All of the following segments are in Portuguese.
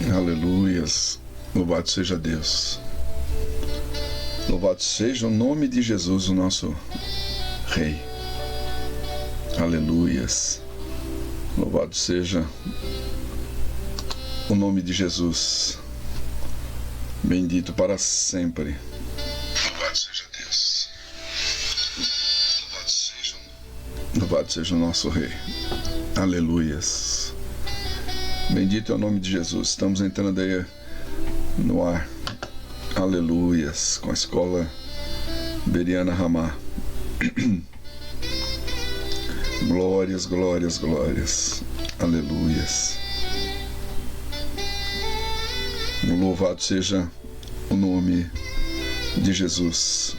Aleluias, louvado seja Deus, louvado seja o nome de Jesus, o nosso Rei. Aleluias, louvado seja o nome de Jesus, bendito para sempre. Louvado seja Deus, louvado seja o nosso Rei. Aleluias. Bendito é o nome de Jesus. Estamos entrando aí no ar. Aleluias. Com a escola Beriana Ramá. Glórias, glórias, glórias. Aleluias. Louvado seja o nome de Jesus.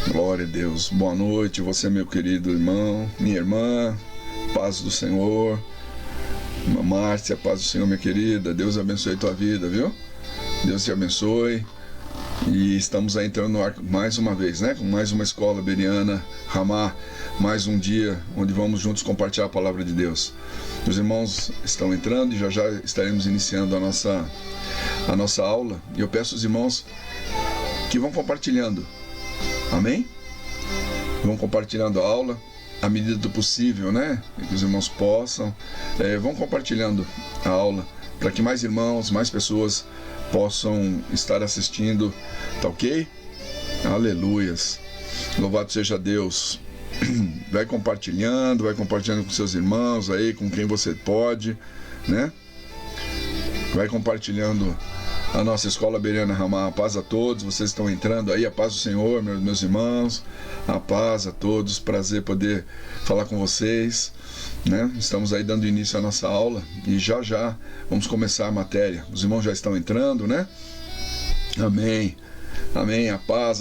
Glória a Deus. Boa noite, você, meu querido irmão, minha irmã. Paz do Senhor. Irmã Márcia, paz do Senhor, minha querida. Deus abençoe tua vida, viu? Deus te abençoe. E estamos aí entrando no ar mais uma vez, né? Com mais uma escola Beriana Ramá. Mais um dia onde vamos juntos compartilhar a palavra de Deus. Os irmãos estão entrando e já estaremos iniciando a nossa aula. E eu peço aos irmãos que vão compartilhando. Amém? Vão compartilhando a aula à medida do possível, né? Que os irmãos possam. Vão compartilhando a aula para que mais irmãos, mais pessoas possam estar assistindo. Tá ok? Aleluias. Louvado seja Deus. Vai compartilhando com seus irmãos aí, com quem você pode, né? Vai compartilhando a nossa escola Beriana Ramá. A paz a todos, vocês estão entrando aí, a paz do Senhor, meus irmãos, a paz a todos, prazer poder falar com vocês, né? Estamos aí dando início à nossa aula e já vamos começar a matéria. Os irmãos já estão entrando, né? Amém, amém, a paz,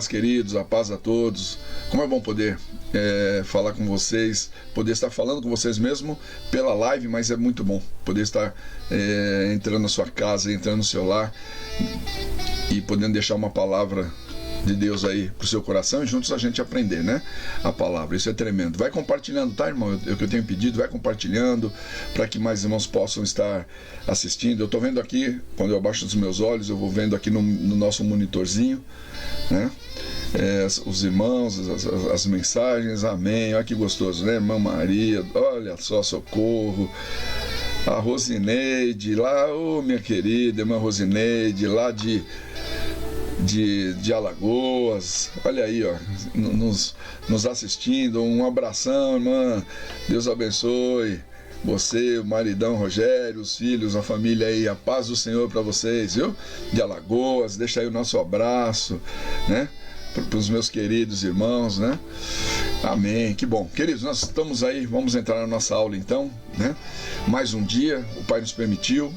queridos, a paz a todos. Como é bom poder falar com vocês, poder estar falando com vocês mesmo pela live, mas é muito bom poder estar entrando na sua casa, entrando no seu lar e podendo deixar uma palavra de Deus aí pro seu coração e juntos a gente aprender, né? A palavra, isso é tremendo. Vai compartilhando, tá, irmão? O que eu tenho pedido, vai compartilhando para que mais irmãos possam estar assistindo. Eu tô vendo aqui, quando eu abaixo os meus olhos, eu vou vendo aqui no nosso monitorzinho, né? Os irmãos, as mensagens, amém. Olha que gostoso, né? Irmã Maria, olha só, socorro. A Rosineide, lá, minha querida irmã Rosineide, lá de Alagoas, olha aí, ó, nos assistindo. Um abração, irmã. Deus abençoe você, o maridão Rogério, os filhos, a família aí, a paz do Senhor para vocês, viu? De Alagoas, deixa aí o nosso abraço, né? Para os meus queridos irmãos, né? Amém, que bom. Queridos, nós estamos aí, vamos entrar na nossa aula então, né? Mais um dia, o Pai nos permitiu,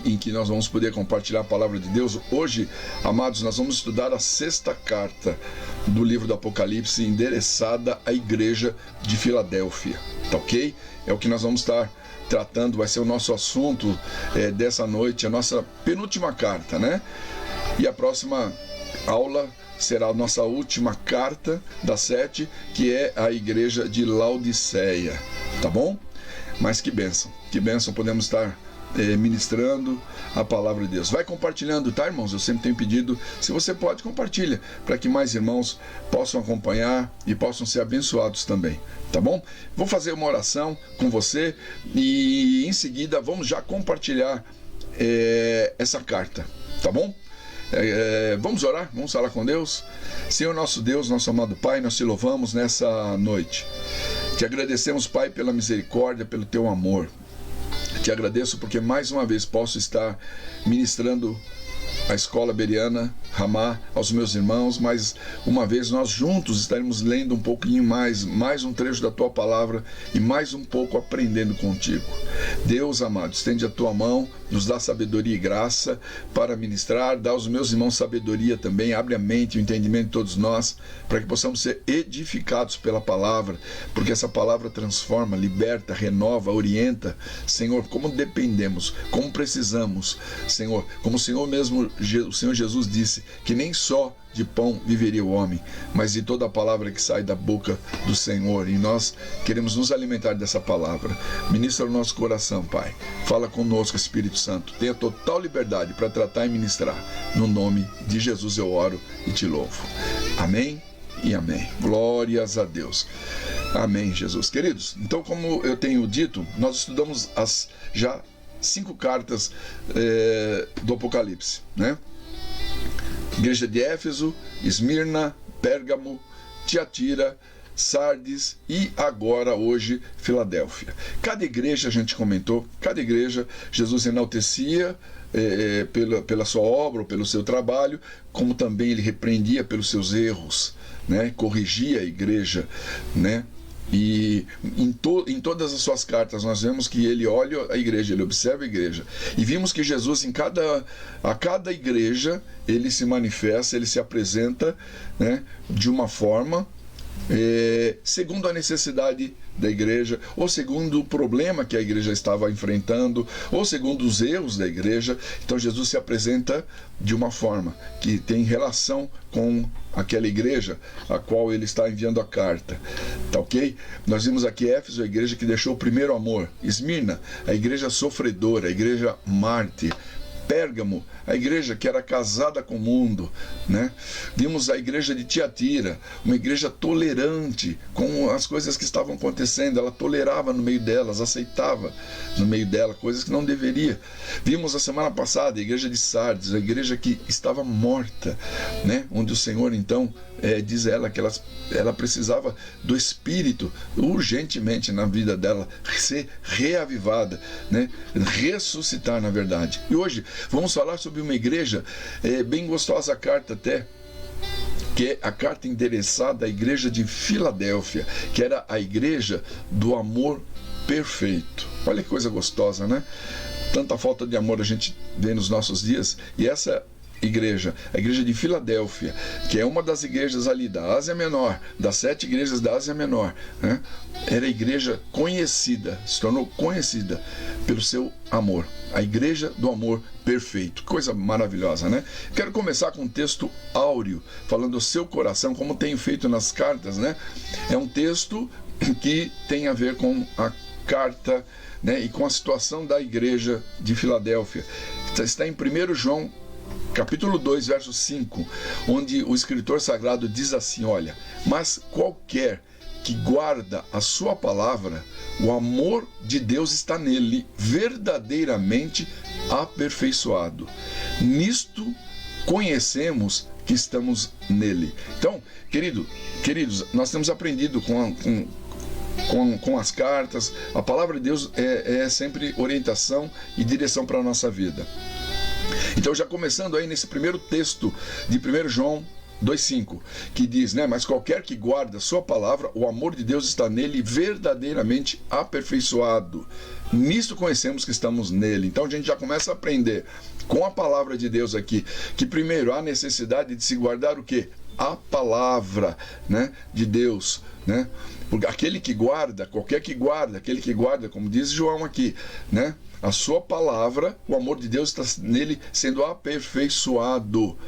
em que nós vamos poder compartilhar a palavra de Deus. Hoje, amados, nós vamos estudar a 6ª carta do livro do Apocalipse, endereçada à igreja de Filadélfia, tá ok? É o que nós vamos estar tratando, vai ser o nosso assunto dessa noite, a nossa penúltima carta, né? E a próxima aula será a nossa última carta das 7, que é a igreja de Laodiceia, tá bom? Mas que bênção podemos estar ministrando a palavra de Deus. Vai compartilhando, tá, irmãos? Eu sempre tenho pedido, se você pode, compartilha, para que mais irmãos possam acompanhar e possam ser abençoados também, tá bom? Vou fazer uma oração com você e em seguida vamos já compartilhar essa carta, tá bom? Vamos orar com Deus. Senhor nosso Deus, nosso amado Pai, nós te louvamos nessa noite. Te agradecemos, Pai, pela misericórdia, pelo teu amor. Te agradeço porque mais uma vez posso estar ministrando a escola Beriana Ramá aos meus irmãos. Mais uma vez nós juntos estaremos lendo um pouquinho mais um trecho da tua palavra e mais um pouco aprendendo contigo. Deus amado, estende a tua mão, nos dá sabedoria e graça para ministrar, dá aos meus irmãos sabedoria também, abre a mente e o entendimento de todos nós, para que possamos ser edificados pela palavra, porque essa palavra transforma, liberta, renova, orienta. Senhor, como dependemos, como precisamos, Senhor, como o Senhor mesmo o Senhor Jesus disse que nem só de pão viveria o homem, mas de toda a palavra que sai da boca do Senhor. E nós queremos nos alimentar dessa palavra. Ministra o nosso coração, Pai. Fala conosco, Espírito Santo. Tenha total liberdade para tratar e ministrar. No nome de Jesus eu oro e te louvo. Amém e amém. Glórias a Deus. Amém, Jesus. Queridos, então, como eu tenho dito, nós estudamos as já 5 cartas do Apocalipse, né? Igreja de Éfeso, Esmirna, Pérgamo, Tiatira, Sardes e agora hoje Filadélfia. Cada igreja, a gente comentou, cada igreja Jesus enaltecia pela sua obra ou pelo seu trabalho, como também ele repreendia pelos seus erros, né? Corrigia a igreja, né? E em todas as suas cartas nós vemos que ele olha a igreja, ele observa a igreja, e vimos que Jesus a cada igreja ele se manifesta, ele se apresenta, né, de uma forma segundo a necessidade da igreja, ou segundo o problema que a igreja estava enfrentando, ou segundo os erros da igreja. Então Jesus se apresenta de uma forma que tem relação com aquela igreja a qual ele está enviando a carta, tá ok? Nós vimos aqui Éfeso, a igreja que deixou o primeiro amor. Esmirna, a igreja sofredora, a igreja mártir. Pérgamo, a igreja que era casada com o mundo, né? Vimos a igreja de Tiatira, uma igreja tolerante com as coisas que estavam acontecendo. Ela tolerava no meio delas, aceitava no meio dela coisas que não deveria. Vimos a semana passada a igreja de Sardes, a igreja que estava morta, né? Onde o Senhor então diz a ela que ela precisava do Espírito urgentemente na vida dela, ser reavivada, né? Ressuscitar, na verdade. E hoje vamos falar sobre uma igreja bem gostosa, a carta até, que é a carta endereçada à igreja de Filadélfia, que era a igreja do amor perfeito. Olha que coisa gostosa, né? Tanta falta de amor a gente vê nos nossos dias, e essa igreja, a igreja de Filadélfia, que é uma das igrejas ali da Ásia Menor, das 7 igrejas da Ásia Menor, né? Era a igreja conhecida, se tornou conhecida pelo seu amor, a igreja do amor perfeito. Coisa maravilhosa, né? Quero começar com um texto áureo, falando do seu coração, como tenho feito nas cartas, né? É um texto que tem a ver com a carta, né? E com a situação da igreja de Filadélfia. Está em 1 João capítulo 2, verso 5, onde o escritor sagrado diz assim: olha, mas qualquer que guarda a sua palavra, o amor de Deus está nele, verdadeiramente aperfeiçoado. Nisto conhecemos que estamos nele. Então, queridos, nós temos aprendido com as cartas, a palavra de Deus é sempre orientação e direção para a nossa vida. Então, já começando aí nesse primeiro texto de 1 João 2,5, que diz, né, mas qualquer que guarda a sua palavra, o amor de Deus está nele, verdadeiramente aperfeiçoado. Nisto conhecemos que estamos nele. Então a gente já começa a aprender com a palavra de Deus aqui, que primeiro há necessidade de se guardar o quê? A palavra, né, de Deus, né? Porque aquele que guarda, qualquer que guarda, aquele que guarda, como diz João aqui, né, a sua palavra, o amor de Deus está nele sendo aperfeiçoado.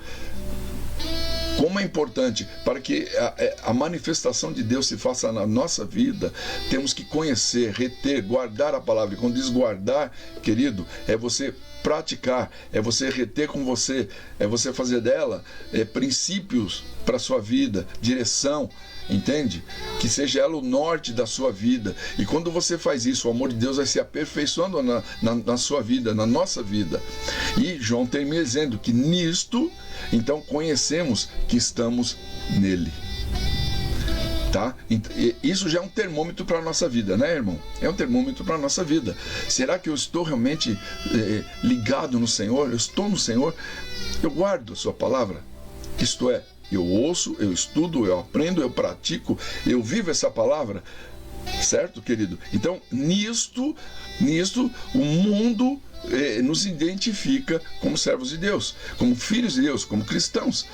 Como é importante para que a manifestação de Deus se faça na nossa vida, temos que conhecer, reter, guardar a palavra. E quando diz guardar, querido, é você praticar, é você reter com você, é você fazer dela princípios para a sua vida, direção, entende? Que seja ela o norte da sua vida. E quando você faz isso, o amor de Deus vai se aperfeiçoando na sua vida, na nossa vida. E João termina dizendo que nisto, então, conhecemos que estamos nele. Tá? Isso já é um termômetro para a nossa vida, né, irmão? É um termômetro para a nossa vida. Será que eu estou realmente ligado no Senhor? Eu estou no Senhor? Eu guardo a sua palavra? Isto é, eu ouço, eu estudo, eu aprendo, eu pratico, eu vivo essa palavra, certo, querido? Então, nisto o mundo nos identifica como servos de Deus, como filhos de Deus, como cristãos.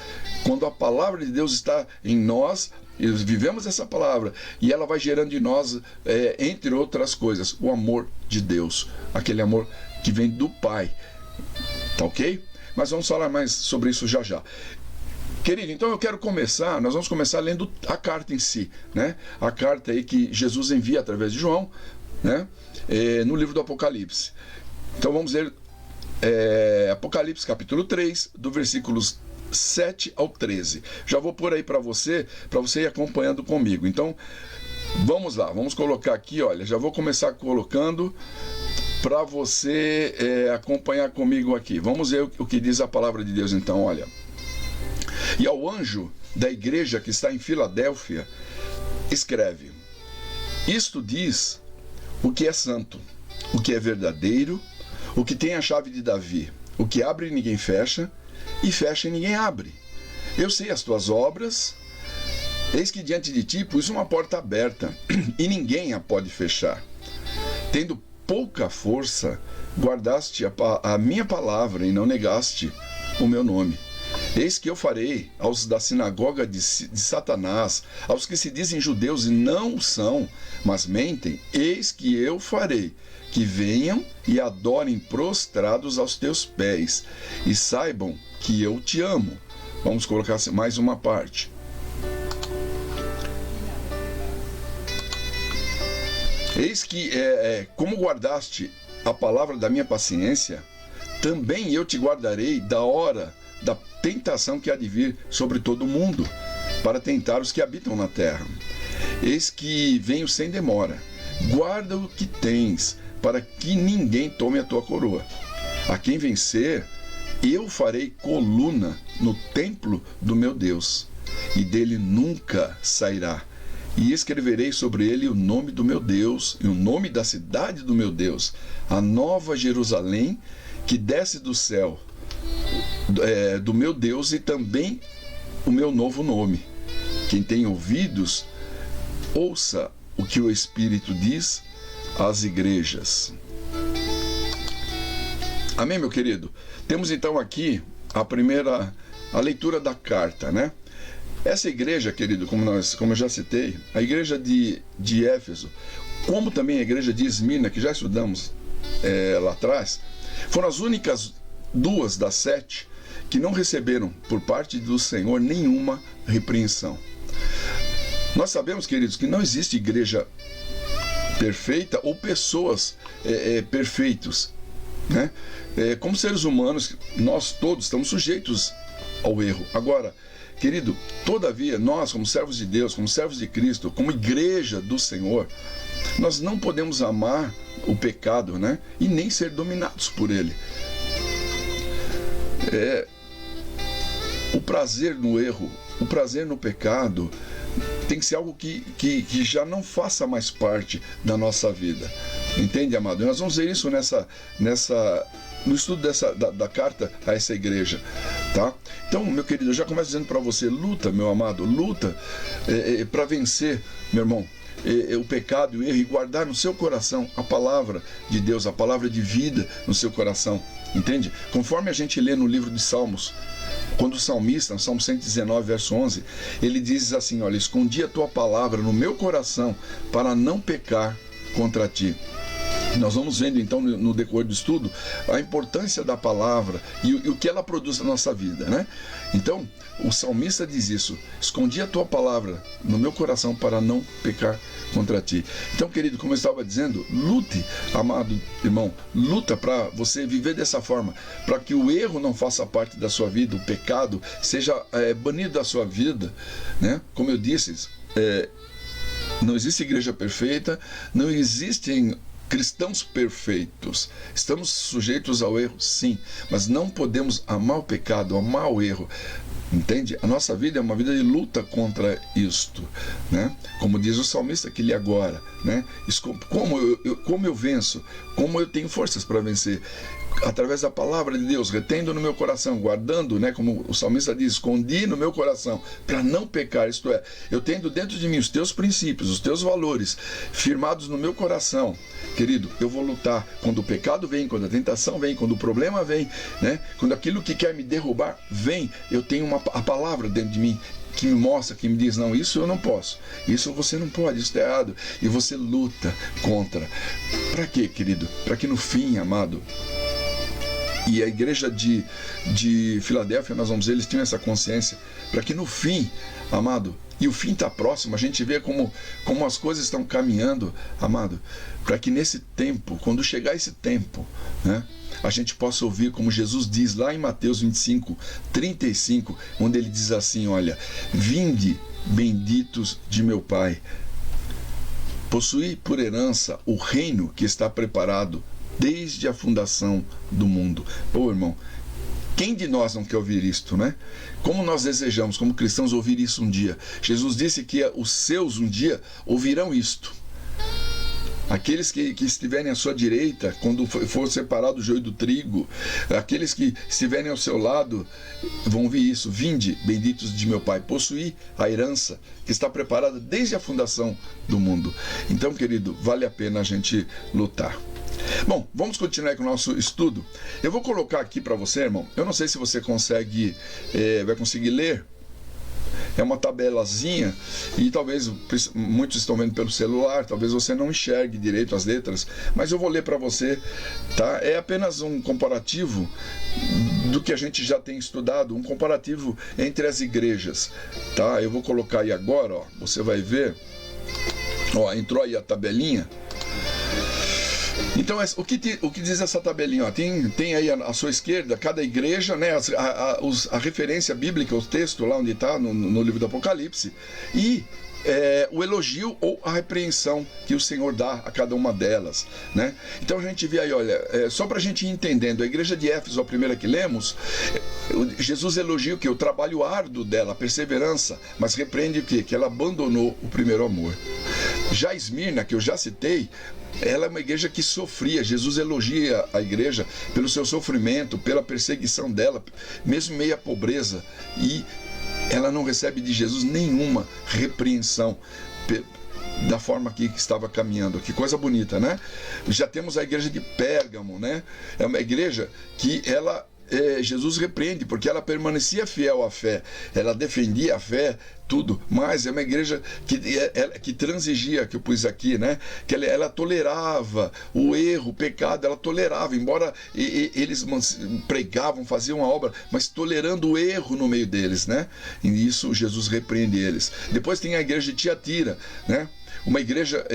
Quando a palavra de Deus está em nós, vivemos essa palavra e ela vai gerando em nós, entre outras coisas, o amor de Deus, aquele amor que vem do Pai, tá ok? Mas vamos falar mais sobre isso já já. Querido, então eu quero começar, nós vamos começar lendo a carta em si, né? A carta aí que Jesus envia através de João, né? No livro do Apocalipse. Então vamos ler Apocalipse capítulo 3, do versículos 7 ao 13. Já vou pôr aí para você ir acompanhando comigo. Então, vamos lá, vamos colocar aqui, olha, já vou começar colocando para você acompanhar comigo aqui. Vamos ver o que diz a palavra de Deus então, olha. E ao anjo da igreja que está em Filadélfia, escreve: isto diz o que é santo, o que é verdadeiro, o que tem a chave de Davi, o que abre e ninguém fecha, e fecha e ninguém abre. Eu sei as tuas obras, eis que diante de ti pus uma porta aberta, e ninguém a pode fechar. Tendo pouca força, guardaste a minha palavra e não negaste o meu nome. Eis que eu farei aos da sinagoga de Satanás, aos que se dizem judeus e não são, mas mentem, eis que eu farei que venham e adorem prostrados aos teus pés, e saibam que eu te amo. Vamos colocar mais uma parte. Eis que, como guardaste a palavra da minha paciência, também eu te guardarei da hora da tentação que há de vir sobre todo o mundo, para tentar os que habitam na terra. Eis que venho sem demora. Guarda o que tens, para que ninguém tome a tua coroa. A quem vencer, eu farei coluna no templo do meu Deus, e dele nunca sairá. E escreverei sobre ele o nome do meu Deus e o nome da cidade do meu Deus, a nova Jerusalém, que desce do céu, do meu Deus, e também o meu novo nome. Quem tem ouvidos, ouça o que o Espírito diz às igrejas. Amém, meu querido? Temos então aqui a leitura da carta, né? Essa igreja, querido, como eu já citei, a igreja de Éfeso, como também a igreja de Esmirna, que já estudamos lá atrás, foram as únicas 2 das 7 que não receberam por parte do Senhor nenhuma repreensão. Nós sabemos, queridos, que não existe igreja perfeita ou pessoas perfeitos, né? Como seres humanos, nós todos estamos sujeitos ao erro. Agora, querido, todavia, nós, como servos de Deus, como servos de Cristo, como igreja do Senhor, nós não podemos amar o pecado, né? E nem ser dominados por ele. O prazer no erro, o prazer no pecado, tem que ser algo que já não faça mais parte da nossa vida. Entende, amado? E nós vamos ver isso no estudo da carta a essa igreja, tá? Então, meu querido, eu já começo dizendo para você, luta, meu amado, luta para vencer, meu irmão, o pecado e o erro, e guardar no seu coração a palavra de Deus, a palavra de vida no seu coração, entende? Conforme a gente lê no livro de Salmos, quando o salmista, no Salmo 119, verso 11, ele diz assim, olha, escondi a tua palavra no meu coração para não pecar contra ti. Nós vamos vendo então no decorrer do estudo a importância da palavra e o que ela produz na nossa vida, né? Então, o salmista diz isso: escondi a tua palavra no meu coração para não pecar contra ti. Então, querido, como eu estava dizendo, lute, amado irmão, luta para você viver dessa forma, para que o erro não faça parte da sua vida, o pecado seja banido da sua vida, né? Como eu disse, não existe igreja perfeita, não existem cristãos perfeitos. Estamos sujeitos ao erro, sim, mas não podemos amar o pecado, amar o erro. Entende? A nossa vida é uma vida de luta contra isto, né? Como diz o salmista que lê agora, né? Como eu venço? Como eu tenho forças para vencer? Através da palavra de Deus, retendo no meu coração, guardando, né? Como o salmista diz, escondi no meu coração para não pecar. Isto é, eu tendo dentro de mim os teus princípios, os teus valores firmados no meu coração. Querido, eu vou lutar quando o pecado vem, quando a tentação vem, quando o problema vem, né? Quando aquilo que quer me derrubar vem, eu tenho a palavra dentro de mim que me mostra, que me diz, não, isso eu não posso, isso você não pode, isso está errado, e você luta contra. Para quê, querido? Para que no fim, amado, E a igreja de Filadélfia, nós vamos ver, eles tinham essa consciência, para que no fim, amado, e o fim está próximo, a gente vê como as coisas estão caminhando, amado, para que nesse tempo, quando chegar esse tempo, né, a gente possa ouvir como Jesus diz lá em Mateus 25, 35, onde ele diz assim, olha, vinde, benditos de meu Pai, possuí por herança o reino que está preparado desde a fundação do mundo. Pô, irmão, quem de nós não quer ouvir isto, né? Como nós desejamos, como cristãos, ouvir isso um dia. Jesus disse que os seus um dia ouvirão isto. Aqueles que estiverem à sua direita, quando for separado o joio do trigo, aqueles que estiverem ao seu lado, vão ouvir isso. Vinde, benditos de meu Pai, possuí a herança que está preparada desde a fundação do mundo. Então, querido, vale a pena a gente lutar. Bom, vamos continuar com o nosso estudo. Eu vou colocar aqui para você, irmão, eu não sei se você vai conseguir ler. É uma tabelazinha e talvez muitos estão vendo pelo celular, talvez você não enxergue direito as letras, mas eu vou ler para você, tá? É apenas um comparativo do que a gente já tem estudado, um comparativo entre as igrejas, tá? Eu vou colocar aí agora, ó, você vai ver, ó, entrou aí a tabelinha. Então, o que diz essa tabelinha? Ó, tem aí à sua esquerda, cada igreja, né, a referência bíblica, o texto lá onde está, no livro do Apocalipse, e o elogio ou a repreensão que o Senhor dá a cada uma delas, né? Então a gente vê aí, olha, só para a gente ir entendendo, a igreja de Éfeso, a primeira que lemos, Jesus elogia o que? O trabalho árduo dela, a perseverança, mas repreende o que? Que ela abandonou o primeiro amor. Já Esmirna, que eu já citei, ela é uma igreja que sofria. Jesus elogia a igreja pelo seu sofrimento, pela perseguição dela, mesmo meio à pobreza, e ela não recebe de Jesus nenhuma repreensão da forma que estava caminhando. Que coisa bonita, né? Já temos a igreja de Pérgamo, né? É uma igreja que Jesus repreende, porque ela permanecia fiel à fé, ela defendia a fé, tudo, mas é uma igreja que transigia, que eu pus aqui, né? Que ela tolerava o erro, o pecado, ela tolerava, embora eles pregavam, faziam a obra, mas tolerando o erro no meio deles, né? E isso Jesus repreende eles. Depois tem a igreja de Tiatira, né? Uma igreja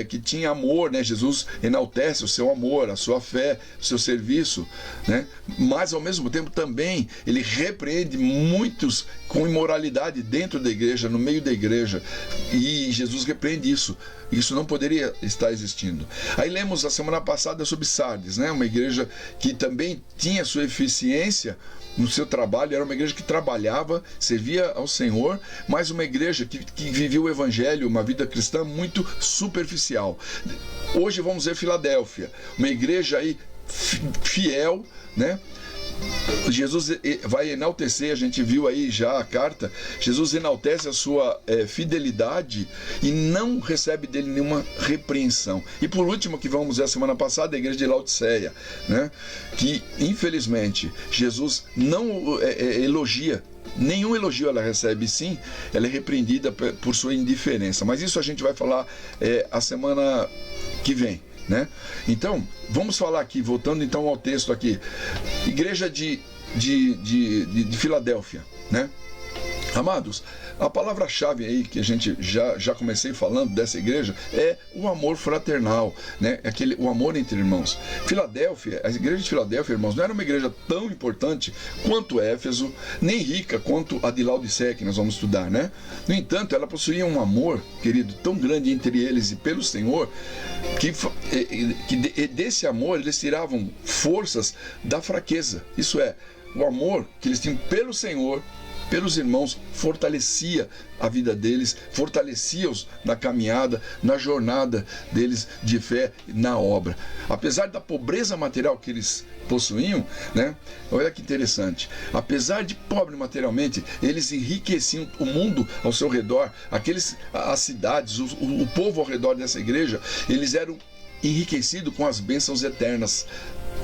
que tinha amor, né? Jesus enaltece o seu amor, a sua fé, o seu serviço, né? Mas ao mesmo tempo também ele repreende muitos com imoralidade dentro da igreja, no meio da igreja, e Jesus repreende isso. Isso não poderia estar existindo. Aí lemos a semana passada sobre Sardes, né? Uma igreja que também tinha sua eficiência no seu trabalho, era uma igreja que trabalhava, servia ao Senhor, mas uma igreja que vivia o evangelho, uma vida cristã muito superficial. Hoje vamos ver Filadélfia, uma igreja aí fiel, né? Jesus vai enaltecer, a gente viu aí já a carta, Jesus enaltece a sua fidelidade e não recebe dele nenhuma repreensão. E por último, que vamos ver a semana passada, a igreja de Laodiceia, né? Que infelizmente Jesus não elogia, nenhum elogio ela recebe, sim, ela é repreendida por sua indiferença, mas isso a gente vai falar a semana que vem, né? Então, vamos falar aqui, voltando então ao texto aqui, igreja de Filadélfia, né? Amados, a palavra-chave aí que a gente já comecei falando dessa igreja é o amor fraternal, né? O amor entre irmãos. Filadélfia, a igreja de Filadélfia, irmãos, não era uma igreja tão importante quanto Éfeso, nem rica quanto a de Laodiceia, que nós vamos estudar, né? No entanto, ela possuía um amor, querido, tão grande entre eles e pelo Senhor, que desse amor eles tiravam forças da fraqueza. Isso é, o amor que eles tinham pelo Senhor, pelos irmãos, fortalecia a vida deles, fortalecia-os na caminhada, na jornada deles de fé, na obra. Apesar da pobreza material que eles possuíam, né? Olha que interessante, apesar de pobre materialmente, eles enriqueciam o mundo ao seu redor, as cidades, o povo ao redor dessa igreja, eles eram enriquecidos com as bênçãos eternas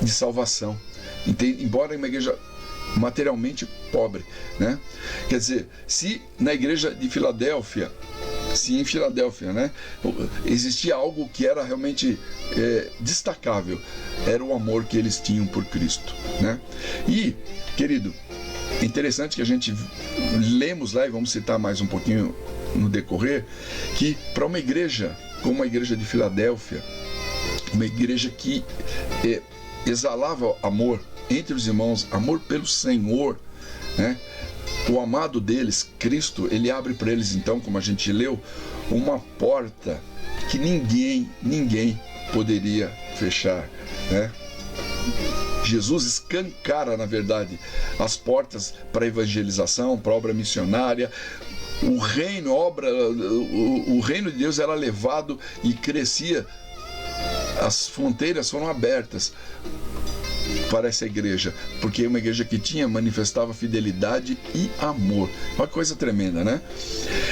de salvação. Embora uma igreja materialmente pobre, né? Quer dizer, se na igreja de Filadélfia Sim, em Filadélfia, né? Existia algo que era realmente destacável, era o amor que eles tinham por Cristo, né? E, querido, é interessante que a gente lemos lá, e vamos citar mais um pouquinho no decorrer, que para uma igreja como a igreja de Filadélfia, uma igreja que exalava amor entre os irmãos, amor pelo Senhor, né? O amado deles, Cristo, ele abre para eles, então, como a gente leu, uma porta que ninguém poderia fechar, né? Jesus escancara, na verdade, as portas para a evangelização, para a obra missionária. O reino de Deus era levado e crescia. As fronteiras foram abertas para essa igreja, porque é uma igreja que manifestava fidelidade e amor. Uma coisa tremenda, né?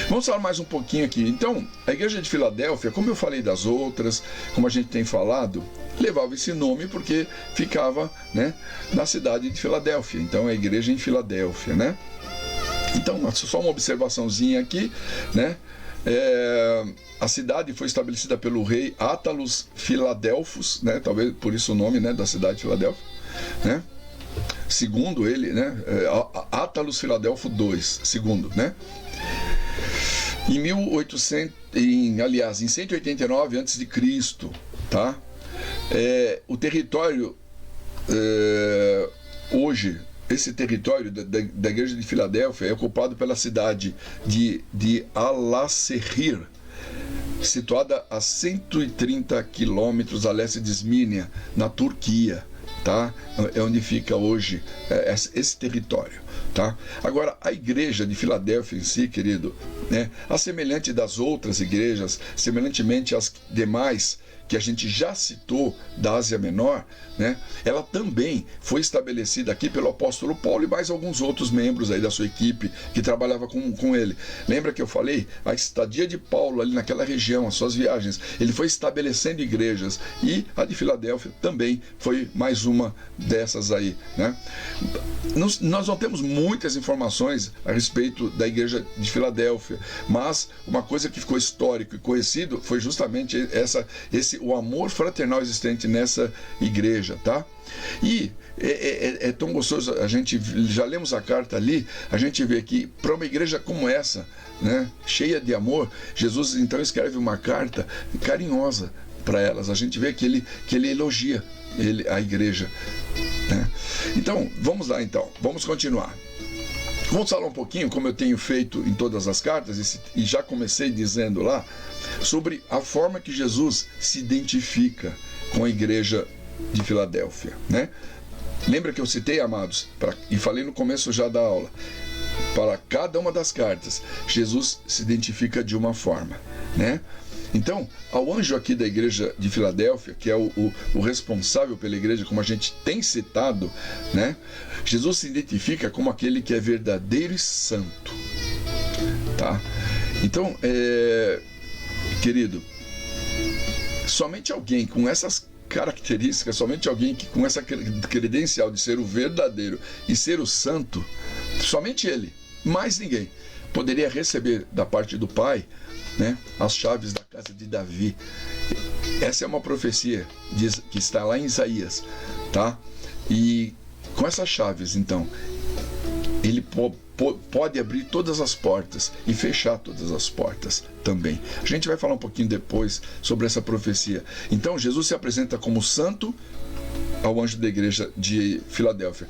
Vamos falar mais um pouquinho aqui. Então, a igreja de Filadélfia, como eu falei das outras, como a gente tem falado, levava esse nome porque ficava, né, na cidade de Filadélfia. Então, a igreja em Filadélfia, né? Então, só uma observaçãozinha aqui, né? A cidade foi estabelecida pelo rei Attalus Filadelfos, né? Talvez por isso o nome, né, da cidade de Filadélfia, né? Segundo ele, né? Attalus Filadelfo II, segundo, né? Em 189 a.C., tá? O território hoje, esse território da igreja de Filadélfia é ocupado pela cidade de Al-Serrir, situada a 130 quilômetros a leste de Esmínia, na Turquia, tá? É onde fica hoje esse território, tá? Agora, a igreja de Filadélfia em si, querido, né, a semelhante das outras igrejas, semelhantemente às demais que a gente já citou da Ásia Menor, né, ela também foi estabelecida aqui pelo apóstolo Paulo e mais alguns outros membros aí da sua equipe que trabalhava com ele. Lembra que eu falei? A estadia de Paulo ali naquela região, as suas viagens, ele foi estabelecendo igrejas, e a de Filadélfia também foi mais uma dessas aí, né? Nós não temos muitas informações a respeito da igreja de Filadélfia, mas uma coisa que ficou histórico e conhecido foi justamente o amor fraternal existente nessa igreja, tá? E é tão gostoso, a gente já lemos a carta ali, a gente vê que para uma igreja como essa, né, cheia de amor, Jesus então escreve uma carta carinhosa para elas. A gente vê que ele elogia a igreja, né? Então, vamos lá então, vamos continuar. Vamos falar um pouquinho, como eu tenho feito em todas as cartas, e já comecei dizendo lá, sobre a forma que Jesus se identifica com a igreja de Filadélfia, né? Lembra que eu citei, amados, e falei no começo já da aula, para cada uma das cartas, Jesus se identifica de uma forma, né? Então, ao anjo aqui da igreja de Filadélfia, que é o responsável pela igreja, como a gente tem citado, né? Jesus se identifica como aquele que é verdadeiro e santo, tá? Então, querido, somente alguém com essas características, somente alguém que com essa credencial de ser o verdadeiro e ser o santo, somente ele, mais ninguém, poderia receber da parte do Pai, né, as chaves da casa de Davi. Essa é uma profecia que está lá em Isaías, tá? E com essas chaves, então, ele pode abrir todas as portas e fechar todas as portas também. A gente vai falar um pouquinho depois sobre essa profecia. Então, Jesus se apresenta como santo ao anjo da igreja de Filadélfia.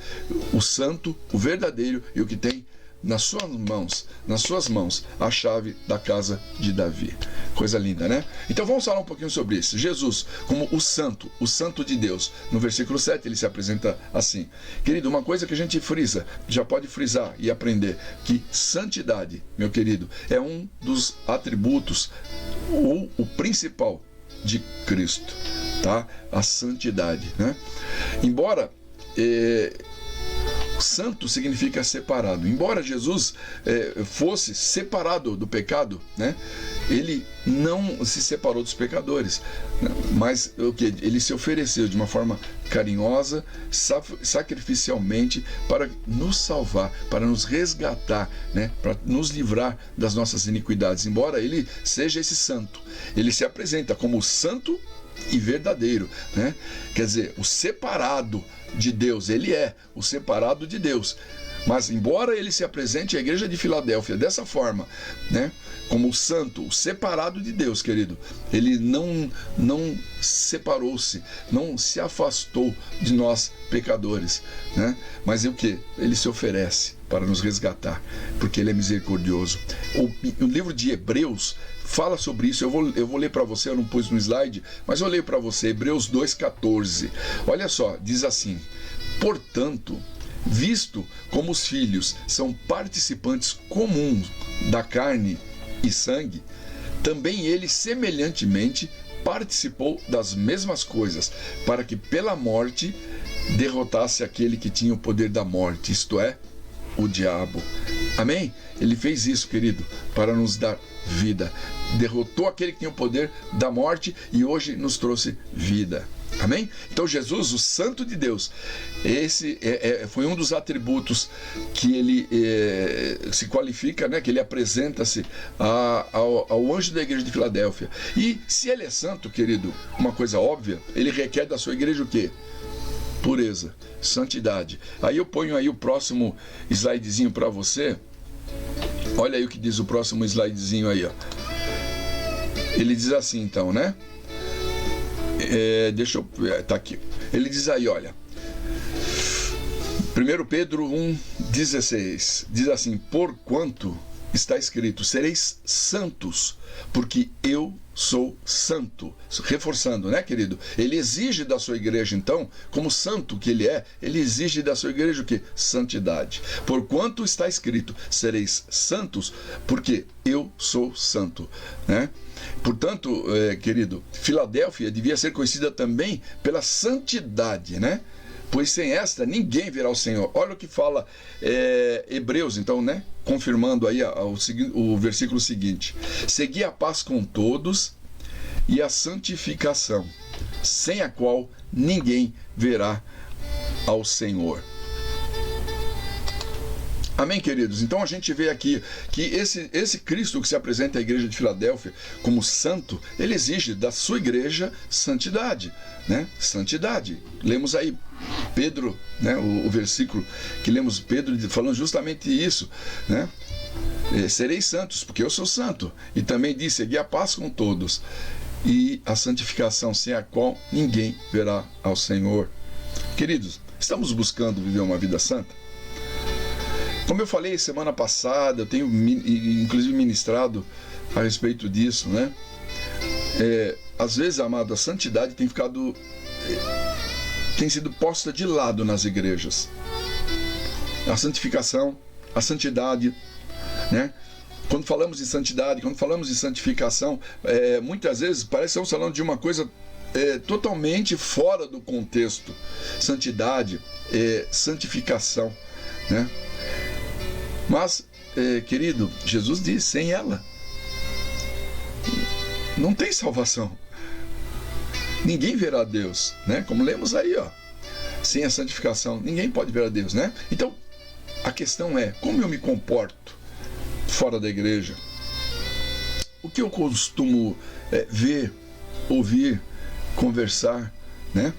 O santo, o verdadeiro e o que tem nas suas mãos, a chave da casa de Davi. Coisa linda, né? Então vamos falar um pouquinho sobre isso. Jesus, como o santo de Deus. No versículo 7 ele se apresenta assim. Querido, uma coisa que a gente frisa, já pode frisar e aprender, que santidade, meu querido, é um dos atributos, ou o principal, de Cristo, tá? A santidade, né? Embora santo significa separado. Embora Jesus fosse separado do pecado, né? ele não se separou dos pecadores, mas o que? Ele se ofereceu de uma forma carinhosa, sacrificialmente, para nos salvar, para nos resgatar, né? Para nos livrar das nossas iniquidades. Embora ele seja esse santo, ele se apresenta como santo e verdadeiro, né? Quer dizer, o separado de Deus, ele é o separado de Deus. Mas embora ele se apresente à igreja de Filadélfia dessa forma, né, como o santo, o separado de Deus, querido, ele não separou-se, não se afastou de nós pecadores, né? Mas o que? Ele se oferece para nos resgatar, porque ele é misericordioso. O livro de Hebreus fala sobre isso. Eu vou ler para você, eu não pus no slide, mas eu leio para você, Hebreus 2,14. Olha só, diz assim: portanto, visto como os filhos são participantes comuns da carne e sangue, também ele semelhantemente participou das mesmas coisas, para que pela morte derrotasse aquele que tinha o poder da morte, isto é, o diabo. Amém? Ele fez isso, querido, para nos dar vida. Derrotou aquele que tinha o poder da morte e hoje nos trouxe vida. Amém? Então Jesus, o Santo de Deus, esse foi um dos atributos que ele se qualifica, né? Que ele apresenta-se ao anjo da igreja de Filadélfia. E se ele é santo, querido, uma coisa óbvia, ele requer da sua igreja o quê? Pureza, santidade. Aí eu ponho aí o próximo slidezinho para você. Olha aí o que diz o próximo slidezinho aí, ó. Ele diz assim, então, né? Deixa eu... tá aqui. Ele diz aí, olha, 1 Pedro 1,16 diz assim: porquanto está escrito, sereis santos, porque eu sou santo. Reforçando, né, querido? Ele exige da sua igreja, então, como santo que ele é, ele exige da sua igreja o quê? Santidade. Porquanto está escrito, sereis santos, porque eu sou santo, né? Portanto, querido, Filadélfia devia ser conhecida também pela santidade, né? Pois sem esta ninguém verá o Senhor. Olha o que fala Hebreus, então, né? Confirmando aí o versículo seguinte: segui a paz com todos e a santificação, sem a qual ninguém verá ao Senhor. Amém, queridos? Então a gente vê aqui que esse Cristo que se apresenta à igreja de Filadélfia como santo, ele exige da sua igreja santidade, né? Santidade. Lemos aí Pedro, né? O versículo que lemos, Pedro falando justamente isso, né? Sereis santos, porque eu sou santo. E também diz: segui a paz com todos e a santificação, sem a qual ninguém verá ao Senhor. Queridos, estamos buscando viver uma vida santa? Como eu falei semana passada, eu tenho inclusive ministrado a respeito disso, né? Às vezes, amado, a santidade tem sido posta de lado nas igrejas. A santificação, a santidade, né? Quando falamos de santidade, quando falamos de santificação, muitas vezes parece que estamos falando de uma coisa totalmente fora do contexto. Santidade, santificação, né? Mas, querido, Jesus diz: sem ela não tem salvação. Ninguém verá a Deus, né? Como lemos aí, ó. Sem a santificação, ninguém pode ver a Deus, né? Então, a questão é: como eu me comporto fora da igreja? O que eu costumo ver, ouvir, conversar, né?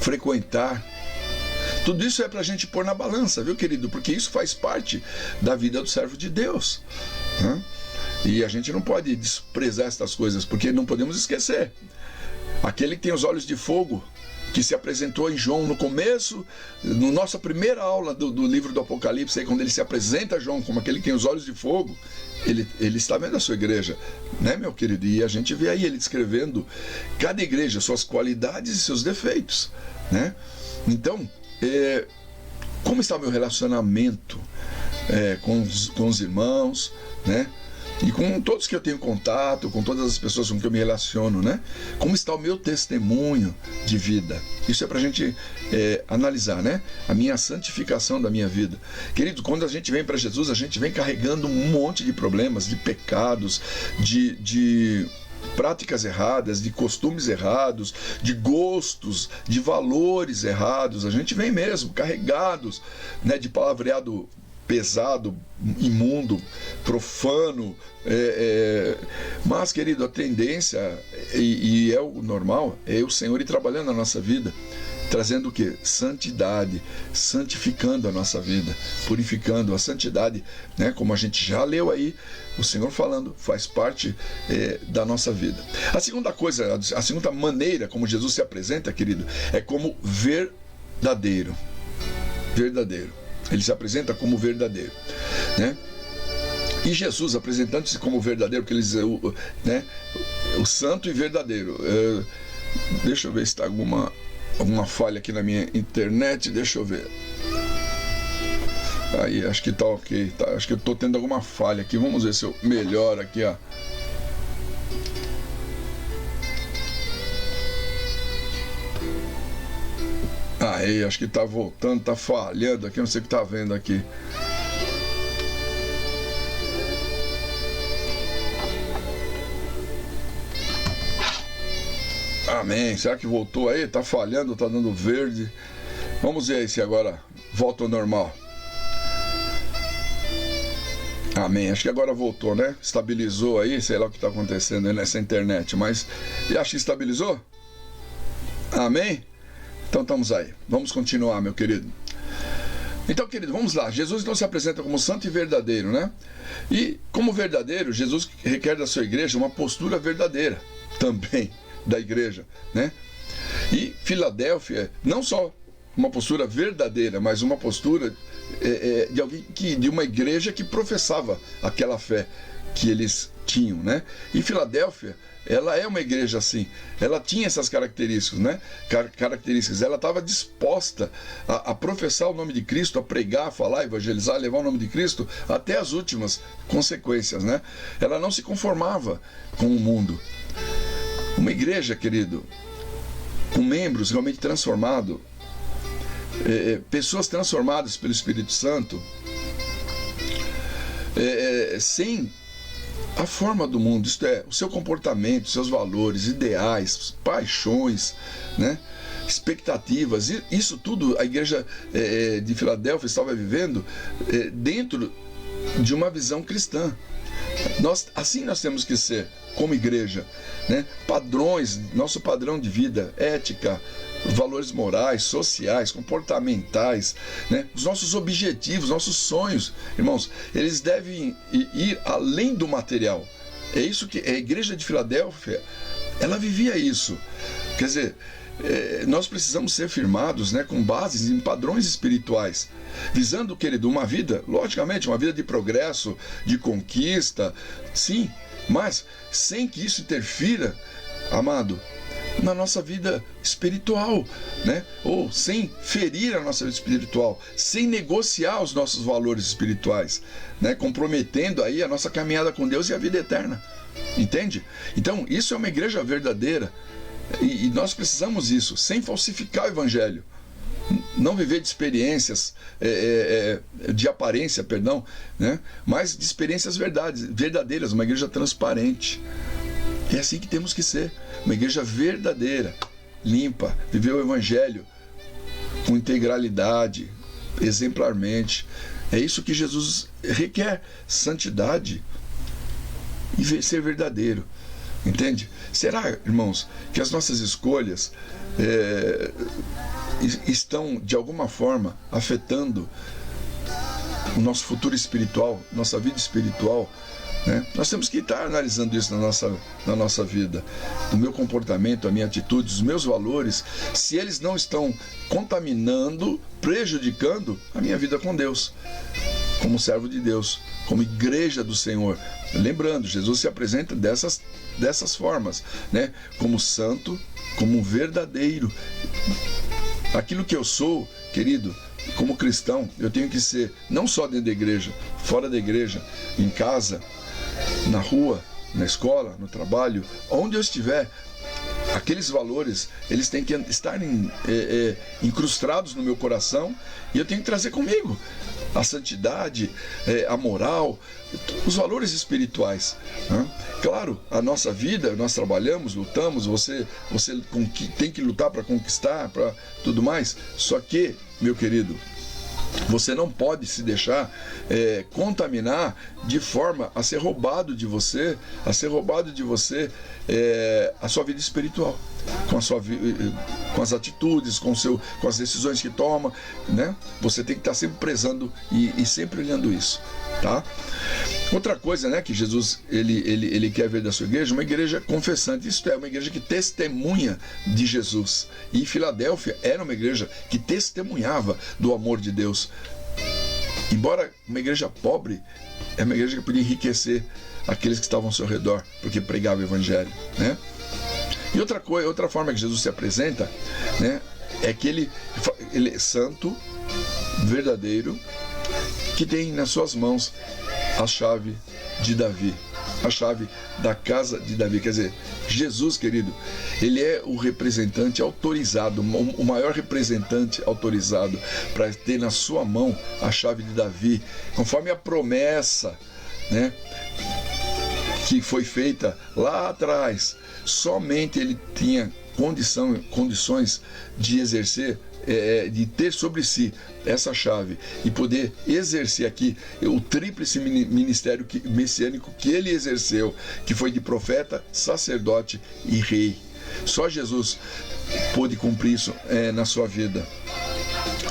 Frequentar? Tudo isso é para a gente pôr na balança, viu, querido? Porque isso faz parte da vida do servo de Deus, né? E a gente não pode desprezar estas coisas, porque não podemos esquecer. Aquele que tem os olhos de fogo, que se apresentou em João no começo, na nossa primeira aula do livro do Apocalipse, aí, quando ele se apresenta a João como aquele que tem os olhos de fogo, ele está vendo a sua igreja, né, meu querido? E a gente vê aí ele descrevendo cada igreja, suas qualidades e seus defeitos, né? Então, como está o meu relacionamento com os irmãos, né? E com todos que eu tenho contato, com todas as pessoas com que eu me relaciono, né? Como está o meu testemunho de vida? Isso é para a gente analisar, né? A minha santificação da minha vida. Querido, quando a gente vem para Jesus, a gente vem carregando um monte de problemas, de pecados, de práticas erradas, de costumes errados, de gostos, de valores errados. A gente vem mesmo carregados, né, de palavreado pesado, imundo, profano, mas, querido, a tendência, e é o normal, é o Senhor ir trabalhando na nossa vida, trazendo o quê? Santidade, santificando a nossa vida, purificando a santidade, né? Como a gente já leu aí, o Senhor falando, faz parte da nossa vida. A segunda coisa, a segunda maneira como Jesus se apresenta, querido, é como verdadeiro. Verdadeiro. Ele se apresenta como verdadeiro, né? E Jesus, apresentando-se como verdadeiro, porque ele diz, né, o santo e verdadeiro. Deixa eu ver se está alguma falha aqui na minha internet, deixa eu ver. Aí, acho que tá ok, tá? Acho que eu tô tendo alguma falha aqui, vamos ver se eu melhoro aqui, ó. Aí, acho que tá voltando, tá falhando aqui, não sei o que tá vendo aqui. Amém. Será que voltou aí? Tá falhando, tá dando verde. Vamos ver aí se agora volta ao normal. Amém. Acho que agora voltou, né? Estabilizou aí, sei lá o que tá acontecendo aí nessa internet, mas acho que estabilizou? Amém? Então estamos aí. Vamos continuar, meu querido. Então, querido, vamos lá. Jesus então se apresenta como santo e verdadeiro, né? E como verdadeiro, Jesus requer da sua igreja uma postura verdadeira também da igreja, né? E Filadélfia, não só uma postura verdadeira, mas uma postura de alguém de uma igreja que professava aquela fé que eles tinham, né? E Filadélfia, ela é uma igreja assim, ela tinha essas características, né? Características, ela estava disposta a professar o nome de Cristo, a pregar, a falar, a evangelizar, a levar o nome de Cristo até as últimas consequências, né? Ela não se conformava com o mundo. Uma igreja, querido, com membros realmente transformados, pessoas transformadas pelo Espírito Santo, sem a forma do mundo, isto é, o seu comportamento, seus valores, ideais, paixões, né? Expectativas, isso tudo a igreja de Filadélfia estava vivendo dentro de uma visão cristã. Assim nós temos que ser como igreja, né? Padrões, nosso padrão de vida, ética, valores morais, sociais, comportamentais, né? Os nossos objetivos, nossos sonhos, irmãos, eles devem ir além do material. É isso que a igreja de Filadélfia, ela vivia isso. Quer dizer, nós precisamos ser firmados, né, com bases em padrões espirituais, visando, querido, uma vida, logicamente, uma vida de progresso, de conquista, sim, mas sem que isso interfira, amado, na nossa vida espiritual, né? Ou sem ferir a nossa vida espiritual, sem negociar os nossos valores espirituais, né? Comprometendo aí a nossa caminhada com Deus e a vida eterna, entende? Então, isso é uma igreja verdadeira, e nós precisamos isso, sem falsificar o evangelho, não viver de experiências, de aparência, perdão, né? Mas de experiências verdadeiras, uma igreja transparente. É assim que temos que ser, uma igreja verdadeira, limpa, viver o evangelho com integralidade, exemplarmente. É isso que Jesus requer, santidade e ser verdadeiro, entende? Será, irmãos, que as nossas escolhas estão de alguma forma afetando o nosso futuro espiritual, nossa vida espiritual, né? Nós temos que estar analisando isso na nossa vida, o meu comportamento, a minha atitude, os meus valores, se eles não estão contaminando, prejudicando a minha vida com Deus, como servo de Deus, como igreja do Senhor. Lembrando, Jesus se apresenta dessas formas, né? Como santo, como um verdadeiro. Aquilo que eu sou, querido, como cristão, eu tenho que ser não só dentro da igreja, fora da igreja, em casa, na rua, na escola, no trabalho, onde eu estiver, aqueles valores, eles têm que estar incrustados no meu coração, e eu tenho que trazer comigo a santidade, a moral, os valores espirituais, né? Claro, a nossa vida, nós trabalhamos, lutamos, você tem que lutar para conquistar, para tudo mais, só que, meu querido, você não pode se deixar contaminar de forma a ser roubado de você, a sua vida espiritual, com as atitudes, com as decisões que toma, né? Você tem que estar sempre prezando e sempre olhando isso, tá? Outra coisa, né, que Jesus ele quer ver da sua igreja, uma igreja confessante, isto é, uma igreja que testemunha de Jesus. E Filadélfia era uma igreja que testemunhava do amor de Deus. Embora uma igreja pobre, é uma igreja que podia enriquecer aqueles que estavam ao seu redor, porque pregava o evangelho, né? E outra forma que Jesus se apresenta, né, é que ele é santo, verdadeiro, que tem nas suas mãos a chave de Davi, a chave da casa de Davi. Quer dizer, Jesus, querido, ele é o representante autorizado, o maior representante autorizado para ter na sua mão a chave de Davi, conforme a promessa, né, que foi feita lá atrás. Somente ele tinha condições de exercer, de ter sobre si essa chave e poder exercer aqui o tríplice ministério messiânico que ele exerceu, que foi de profeta, sacerdote e rei. Só Jesus pôde cumprir isso na sua vida.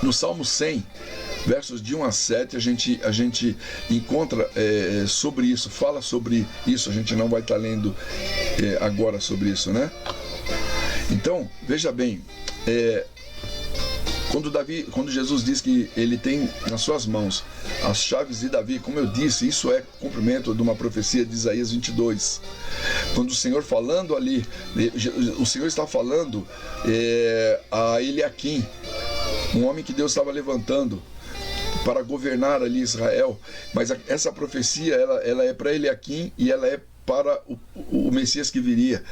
No Salmo 100, versos de 1 a 7, a gente encontra sobre isso, fala sobre isso. A gente não vai estar lendo agora sobre isso, né? Então, veja bem, quando Jesus diz que ele tem nas suas mãos as chaves de Davi, como eu disse, isso é cumprimento de uma profecia de Isaías 22. Quando o Senhor falando ali, o Senhor está falando a Eliaquim, um homem que Deus estava levantando para governar ali Israel, mas essa profecia ela é para Eliaquim e ela é para o Messias que viria,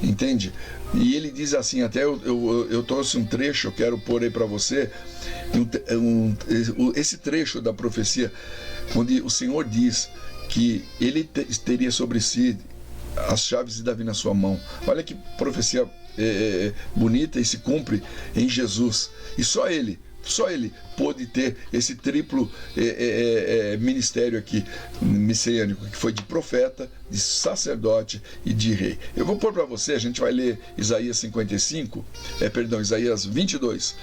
entende? E ele diz assim, até eu trouxe um trecho, eu quero pôr aí para você, esse trecho da profecia, onde o Senhor diz que ele teria sobre si as chaves de Davi na sua mão. Olha que profecia bonita, e se cumpre em Jesus. E só ele pôde ter esse triplo ministério aqui, messiânico, que foi de profeta, de sacerdote e de rei. Eu vou pôr para você, a gente vai ler Isaías 22,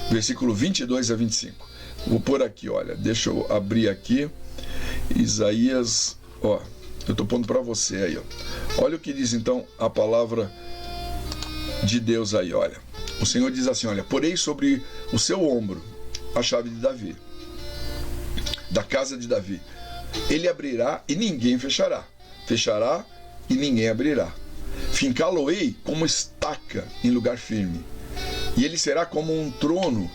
versículo 22 a 25. Vou pôr aqui, olha, deixa eu abrir aqui, Isaías, ó, eu estou pondo para você aí, ó. Olha o que diz então a palavra de Deus aí, olha. O Senhor diz assim, olha, porei sobre o seu ombro a chave de Davi, da casa de Davi. Ele abrirá e ninguém fechará. Fechará e ninguém abrirá. Fincá-lo-ei como estaca em lugar firme. E ele será como um trono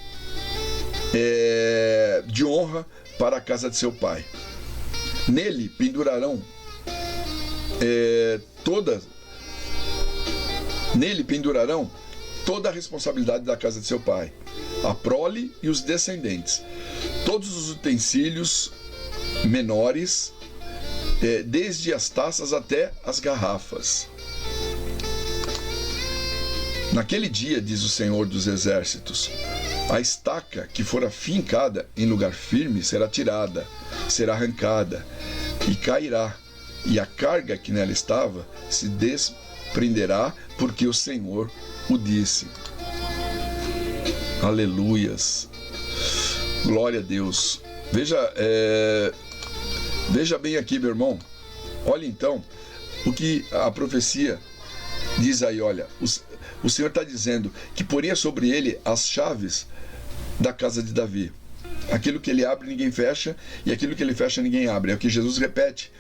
de honra para a casa de seu pai. Nele pendurarão toda a responsabilidade da casa de seu pai, a prole e os descendentes, todos os utensílios menores, desde as taças até as garrafas. Naquele dia, diz o Senhor dos Exércitos, a estaca que fora fincada em lugar firme será tirada, será arrancada e cairá, e a carga que nela estava se desprenderá, porque o Senhor o disse. Aleluias, glória a Deus. Veja bem aqui, meu irmão. Olha então o que a profecia diz aí. Olha, o Senhor está dizendo que poria sobre ele as chaves da casa de Davi. Aquilo que ele abre ninguém fecha, e aquilo que ele fecha ninguém abre. É o que Jesus repete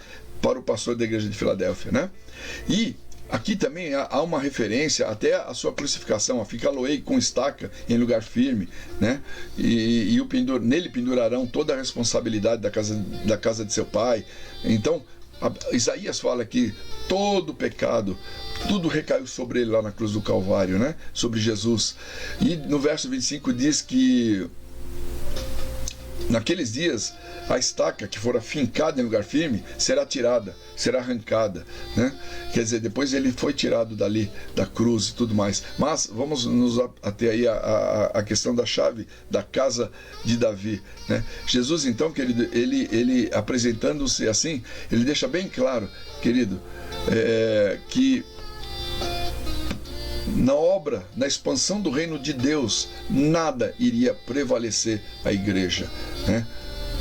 para o pastor da igreja de Filadélfia, né? E aqui também há uma referência até a sua crucificação, a fincá-lo-ei com estaca em lugar firme, né? Nele pendurarão toda a responsabilidade da casa de seu pai. Então, Isaías fala que todo pecado, tudo recaiu sobre ele lá na cruz do Calvário, né? Sobre Jesus. E no verso 25 diz que naqueles dias a estaca que fora fincada em lugar firme será tirada, será arrancada, né? Quer dizer, depois ele foi tirado dali, da cruz e tudo mais. Mas vamos nos até aí a questão da chave da casa de Davi, né? Jesus, então, querido, ele apresentando-se assim, ele deixa bem claro, querido, que na obra, na expansão do reino de Deus, nada iria prevalecer a igreja, né?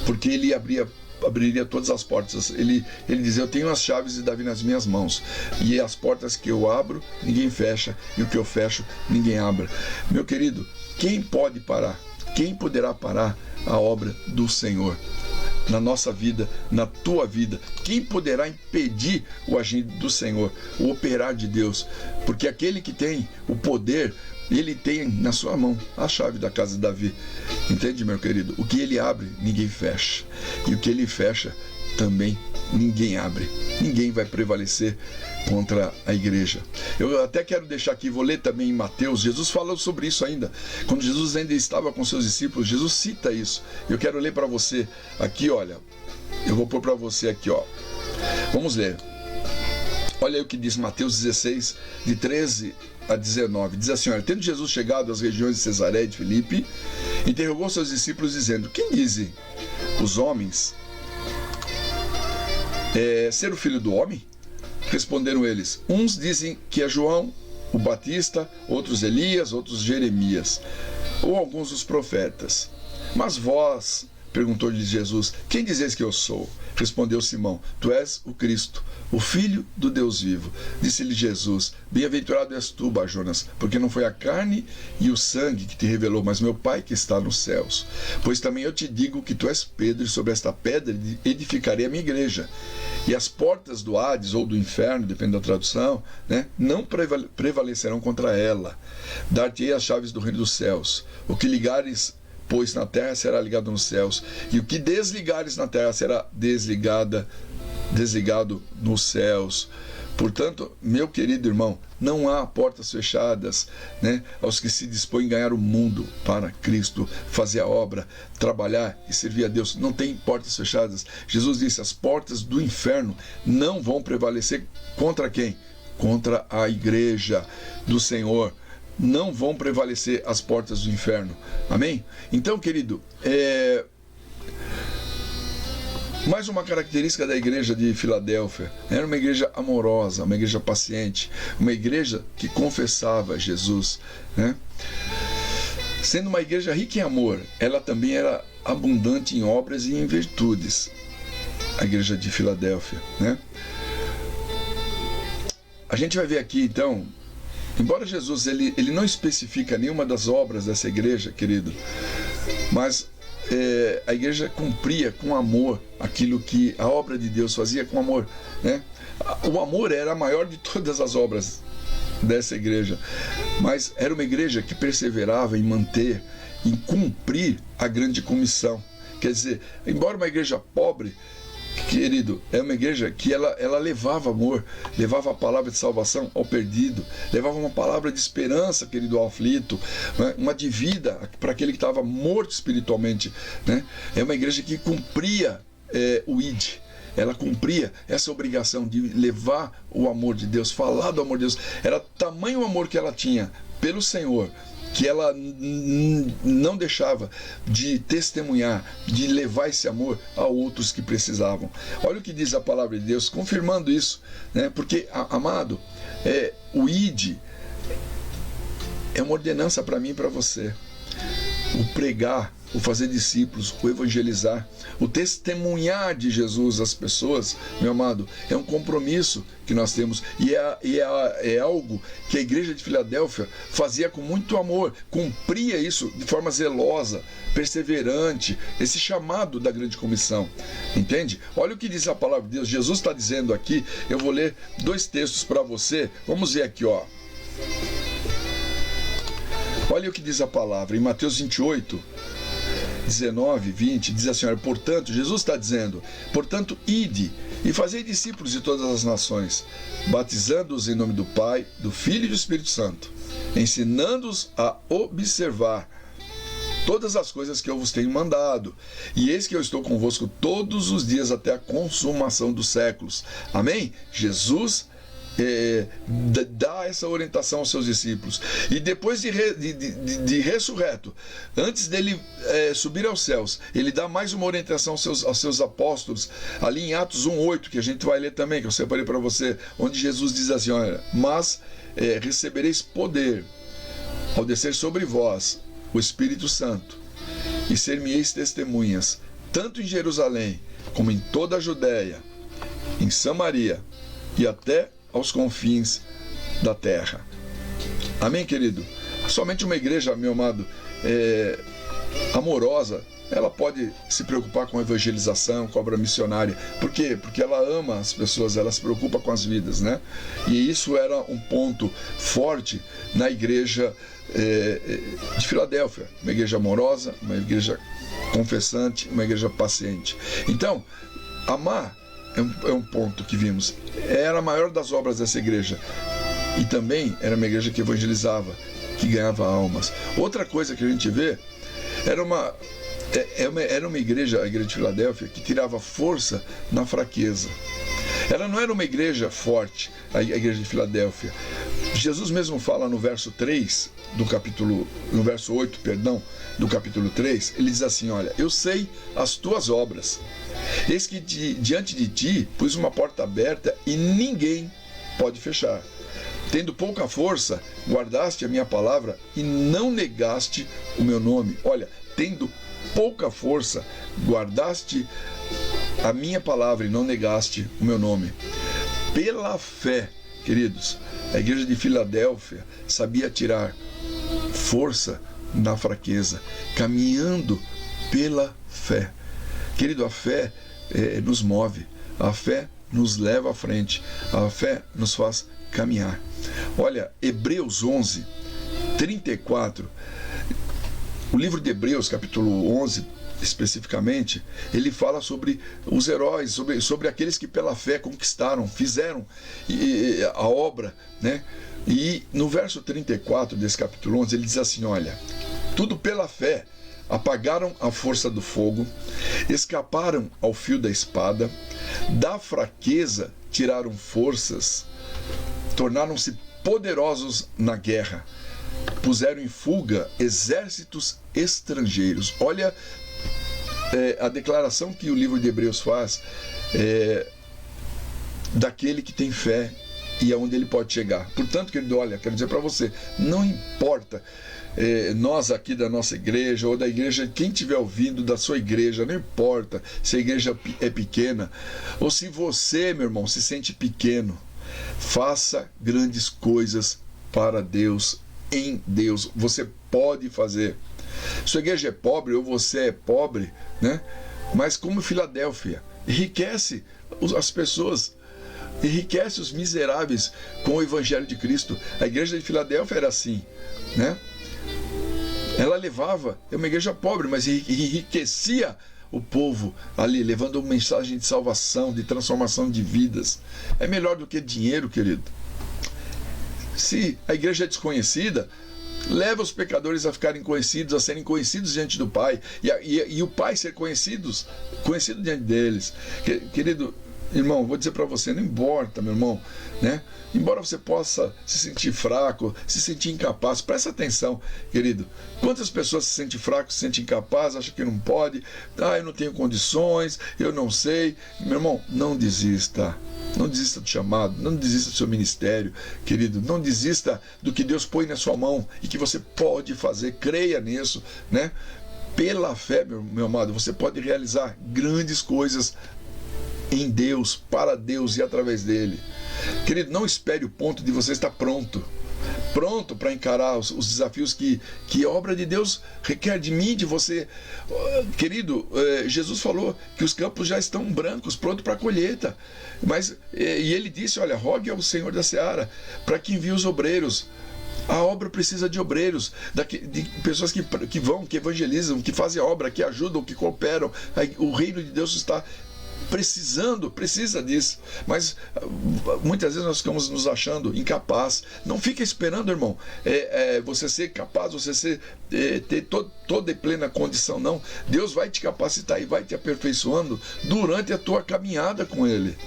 Porque ele abriria todas as portas. Ele dizia: eu tenho as chaves de Davi nas minhas mãos, e as portas que eu abro, ninguém fecha, e o que eu fecho, ninguém abre. Meu querido, quem pode parar? Quem poderá parar a obra do Senhor na nossa vida, na tua vida? Quem poderá impedir o agir do Senhor, o operar de Deus? Porque aquele que tem o poder, ele tem na sua mão a chave da casa de Davi. Entende, meu querido? O que ele abre, ninguém fecha. E o que ele fecha, também ninguém abre. Ninguém vai prevalecer contra a igreja. Eu até quero deixar aqui, vou ler também em Mateus. Jesus falou sobre isso ainda. Quando Jesus ainda estava com seus discípulos, Jesus cita isso. Eu quero ler para você aqui, olha. Eu vou pôr para você aqui, ó. Vamos ler. Olha aí o que diz Mateus 16, de 13 a 19. Diz assim: olha, tendo Jesus chegado às regiões de Cesareia e de Filipe, interrogou seus discípulos dizendo: quem dizem os homens ser o filho do homem? Responderam eles: uns dizem que é João o Batista, outros Elias, outros Jeremias, ou alguns dos profetas. Mas vós, perguntou-lhe Jesus, quem dizeis que eu sou? Respondeu Simão: tu és o Cristo, o Filho do Deus vivo. Disse-lhe Jesus: bem-aventurado és tu, Bar-Jonas, porque não foi a carne e o sangue que te revelou, mas meu Pai que está nos céus. Pois também eu te digo que tu és Pedro, e sobre esta pedra edificarei a minha igreja. E as portas do Hades, ou do inferno, depende da tradução, né, não prevalecerão contra ela. Dar-te-ei as chaves do reino dos céus. O que ligares, pois, na terra será ligado nos céus, e o que desligares na terra será desligado nos céus. Portanto, meu querido irmão, não há portas fechadas, né, aos que se dispõem a ganhar o mundo para Cristo, fazer a obra, trabalhar e servir a Deus. Não tem portas fechadas. Jesus disse: as portas do inferno não vão prevalecer contra quem? Contra a igreja do Senhor. Não vão prevalecer as portas do inferno. Amém? Então, querido, mais uma característica da igreja de Filadélfia: era uma igreja amorosa, uma igreja paciente, uma igreja que confessava Jesus, né? Sendo uma igreja rica em amor, ela também era abundante em obras e em virtudes. A igreja de Filadélfia, né? A gente vai ver aqui, então, embora Jesus ele não especifica nenhuma das obras dessa igreja, querido, mas a igreja cumpria com amor aquilo que a obra de Deus fazia com amor, né? O amor era a maior de todas as obras dessa igreja, mas era uma igreja que perseverava em manter, em cumprir a grande comissão. Quer dizer, embora uma igreja pobre, querido, é uma igreja que ela levava amor, levava a palavra de salvação ao perdido, levava uma palavra de esperança, querido, ao aflito, né? Uma de vida para aquele que estava morto espiritualmente, né? É uma igreja que cumpria o ID. Ela cumpria essa obrigação de levar o amor de Deus, falar do amor de Deus. Era tamanho o amor que ela tinha pelo Senhor, que ela não deixava de testemunhar, de levar esse amor a outros que precisavam. Olha o que diz a palavra de Deus, confirmando isso, né? Porque, amado, o ID é uma ordenança para mim e para você. O pregar, o fazer discípulos, o evangelizar, o testemunhar de Jesus às pessoas, meu amado, é um compromisso que nós temos, e é algo que a igreja de Filadélfia fazia com muito amor, cumpria isso de forma zelosa, perseverante, esse chamado da grande comissão, entende? Olha o que diz a palavra de Deus. Jesus está dizendo aqui, eu vou ler 2 textos para você, vamos ver aqui, ó. Olha o que diz a palavra, em Mateus 28, 19, 20, diz assim, olha, portanto, Jesus está dizendo, portanto, ide E fazei discípulos de todas as nações, batizando-os em nome do Pai, do Filho e do Espírito Santo, ensinando-os a observar todas as coisas que eu vos tenho mandado. E eis que eu estou convosco todos os dias até a consumação dos séculos. Amém? Jesus dá essa orientação aos seus discípulos. E depois de ressurreto, antes dele subir aos céus, ele dá mais uma orientação aos seus apóstolos, ali em Atos 1:8, que a gente vai ler também, que eu separei para você, onde Jesus diz assim: olha, mas recebereis poder ao descer sobre vós o Espírito Santo, e ser-me-eis testemunhas, tanto em Jerusalém, como em toda a Judéia, em Samaria e até aos confins da terra. Amém, querido? Somente uma igreja, meu amado, amorosa, ela pode se preocupar com a evangelização, com a obra missionária. Por quê? Porque ela ama as pessoas, ela se preocupa com as vidas, né? E isso era um ponto forte na igreja de Filadélfia. Uma igreja amorosa, uma igreja confessante, uma igreja paciente. Então, amar é um ponto que vimos. Era a maior das obras dessa igreja. E também era uma igreja que evangelizava, que ganhava almas. Outra coisa que a gente vê, era uma igreja, a igreja de Filadélfia, que tirava força na fraqueza. Ela não era uma igreja forte, a igreja de Filadélfia. Jesus mesmo fala no verso 3 no verso 8, perdão, do capítulo 3, ele diz assim: olha, eu sei as tuas obras. Eis que diante de ti pus uma porta aberta e ninguém pode fechar. Tendo pouca força, guardaste a minha palavra e não negaste o meu nome. Olha, tendo pouca força, guardaste a minha palavra e não negaste o meu nome. Pela fé, queridos, a igreja de Filadélfia sabia tirar força na fraqueza, caminhando pela fé. Querido, a fé nos move, a fé nos leva à frente, a fé nos faz caminhar. Olha, Hebreus 11, 34, o livro de Hebreus, capítulo 11, especificamente, ele fala sobre os heróis, sobre aqueles que pela fé conquistaram, fizeram a obra, né? E no verso 34 desse capítulo 11, ele diz assim: olha, tudo pela fé apagaram a força do fogo, escaparam ao fio da espada, da fraqueza tiraram forças, tornaram-se poderosos na guerra, puseram em fuga exércitos estrangeiros. Olha a declaração que o livro de Hebreus faz daquele que tem fé e aonde ele pode chegar. Portanto, querido, olha, quero dizer para você, não importa nós aqui da nossa igreja ou da igreja, quem estiver ouvindo da sua igreja, não importa se a igreja é pequena ou se você, meu irmão, se sente pequeno, faça grandes coisas para Deus, em Deus. Você pode fazer. Sua igreja é pobre ou você é pobre, né? Mas como Filadélfia, enriquece as pessoas, enriquece os miseráveis com o evangelho de Cristo. A igreja de Filadélfia era assim, né? Ela levava, é uma igreja pobre, mas enriquecia o povo ali, levando uma mensagem de salvação, de transformação de vidas. É melhor do que dinheiro, querido. Se a igreja é desconhecida, leva os pecadores a ficarem conhecidos, a serem conhecidos diante do Pai, e o Pai ser conhecido diante deles. Querido irmão, vou dizer para você, não importa, meu irmão, né? Embora você possa se sentir fraco, se sentir incapaz, presta atenção, querido. Quantas pessoas se sentem fracos, se sentem incapazes, acham que não pode, eu não tenho condições, eu não sei. Meu irmão, não desista. Não desista do chamado, não desista do seu ministério, querido. Não desista do que Deus põe na sua mão e que você pode fazer. Creia nisso, né? Pela fé, meu amado, você pode realizar grandes coisas em Deus, para Deus e através dele. Querido, não espere o ponto de você estar pronto para encarar os desafios que a obra de Deus requer de mim, de você. Querido, Jesus falou que os campos já estão brancos, prontos para a colheita, e ele disse, olha, rogue ao Senhor da Seara para que envie os obreiros. A obra precisa de obreiros, de pessoas que vão, que evangelizam, que fazem a obra, que ajudam, que cooperam. O reino de Deus está precisa disso, mas muitas vezes nós ficamos nos achando incapaz. Não fica esperando, irmão, você ser capaz, você ter toda e plena condição, não. Deus vai te capacitar e vai te aperfeiçoando durante a tua caminhada com Ele.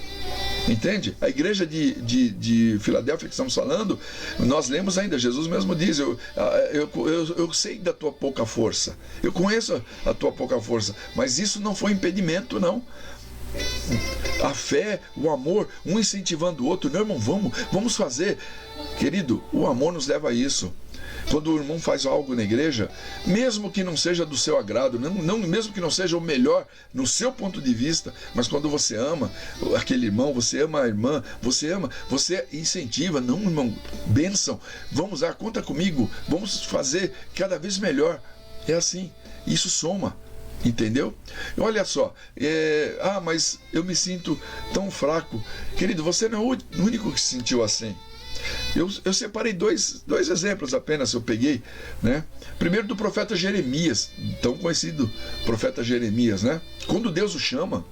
Entende? A igreja de Filadélfia que estamos falando, nós lemos ainda, Jesus mesmo diz, eu sei da tua pouca força, eu conheço a tua pouca força, mas isso não foi impedimento, não. A fé, o amor, um incentivando o outro, não, irmão, vamos fazer. Querido, o amor nos leva a isso. Quando o irmão faz algo na igreja, mesmo que não seja do seu agrado, mesmo que não seja o melhor no seu ponto de vista, mas quando você ama aquele irmão, você ama a irmã, você incentiva, não, irmão, bênção, vamos lá, conta comigo, vamos fazer cada vez melhor. É assim, isso soma. Entendeu? Olha só, mas eu me sinto tão fraco. Querido, você não é o único que se sentiu assim. Eu separei dois exemplos apenas, eu peguei, né? Primeiro do profeta Jeremias, tão conhecido profeta Jeremias, né? Quando Deus o chama,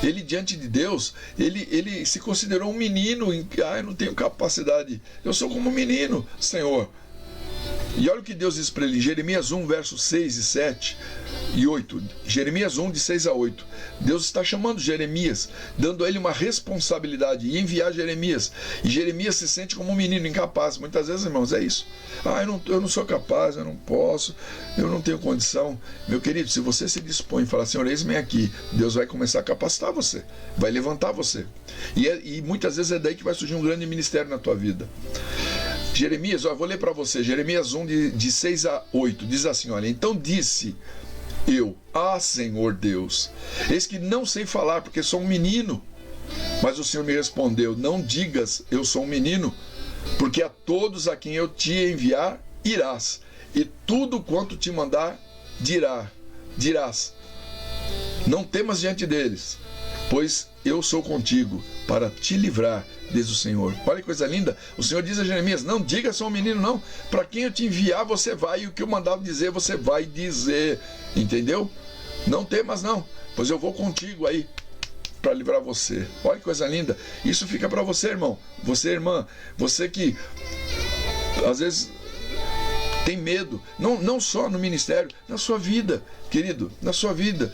ele diante de Deus, ele se considerou um menino, eu não tenho capacidade, eu sou como um menino, Senhor. E olha o que Deus diz para ele, Jeremias 1, versos 6 e 7 e 8. Jeremias 1, de 6 a 8. Deus está chamando Jeremias, dando a ele uma responsabilidade e enviar Jeremias. E Jeremias se sente como um menino incapaz. Muitas vezes, irmãos, é isso. Eu não sou capaz, eu não posso, eu não tenho condição. Meu querido, se você se dispõe e falar, Senhor, eis-me aqui, Deus vai começar a capacitar você, vai levantar você. E muitas vezes é daí que vai surgir um grande ministério na tua vida. Jeremias, vou ler para você, Jeremias 1, de 6 a 8, diz assim, olha, então disse eu, Senhor Deus, eis que não sei falar, porque sou um menino. Mas o Senhor me respondeu, não digas, eu sou um menino, porque a todos a quem eu te enviar, irás, e tudo quanto te mandar, dirás. Não temas diante deles, pois eu sou contigo, para te livrar, diz o Senhor. Olha que coisa linda. O Senhor diz a Jeremias, não diga sou um menino, não. Para quem eu te enviar, você vai. E o que eu mandava dizer, você vai dizer. Entendeu? Não temas, não. Pois eu vou contigo aí para livrar você. Olha que coisa linda. Isso fica para você, irmão. Você, irmã. Você que às vezes tem medo. Não só no ministério, na sua vida, querido. Na sua vida.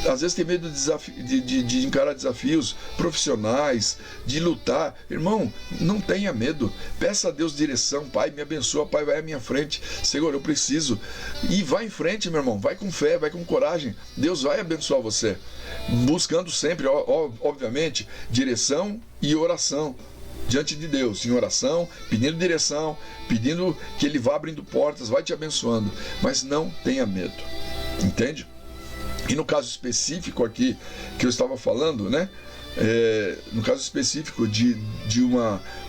Às vezes tem medo de encarar desafios profissionais, de lutar. Irmão, não tenha medo. Peça a Deus direção. Pai, me abençoa. Pai, vai à minha frente. Senhor, eu preciso. E vai em frente, meu irmão. Vai com fé, vai com coragem. Deus vai abençoar você. Buscando sempre, obviamente, direção e oração diante de Deus, em oração, pedindo direção, pedindo que Ele vá abrindo portas, vai te abençoando. Mas não tenha medo. Entende? E no caso específico aqui que eu estava falando, né? No caso específico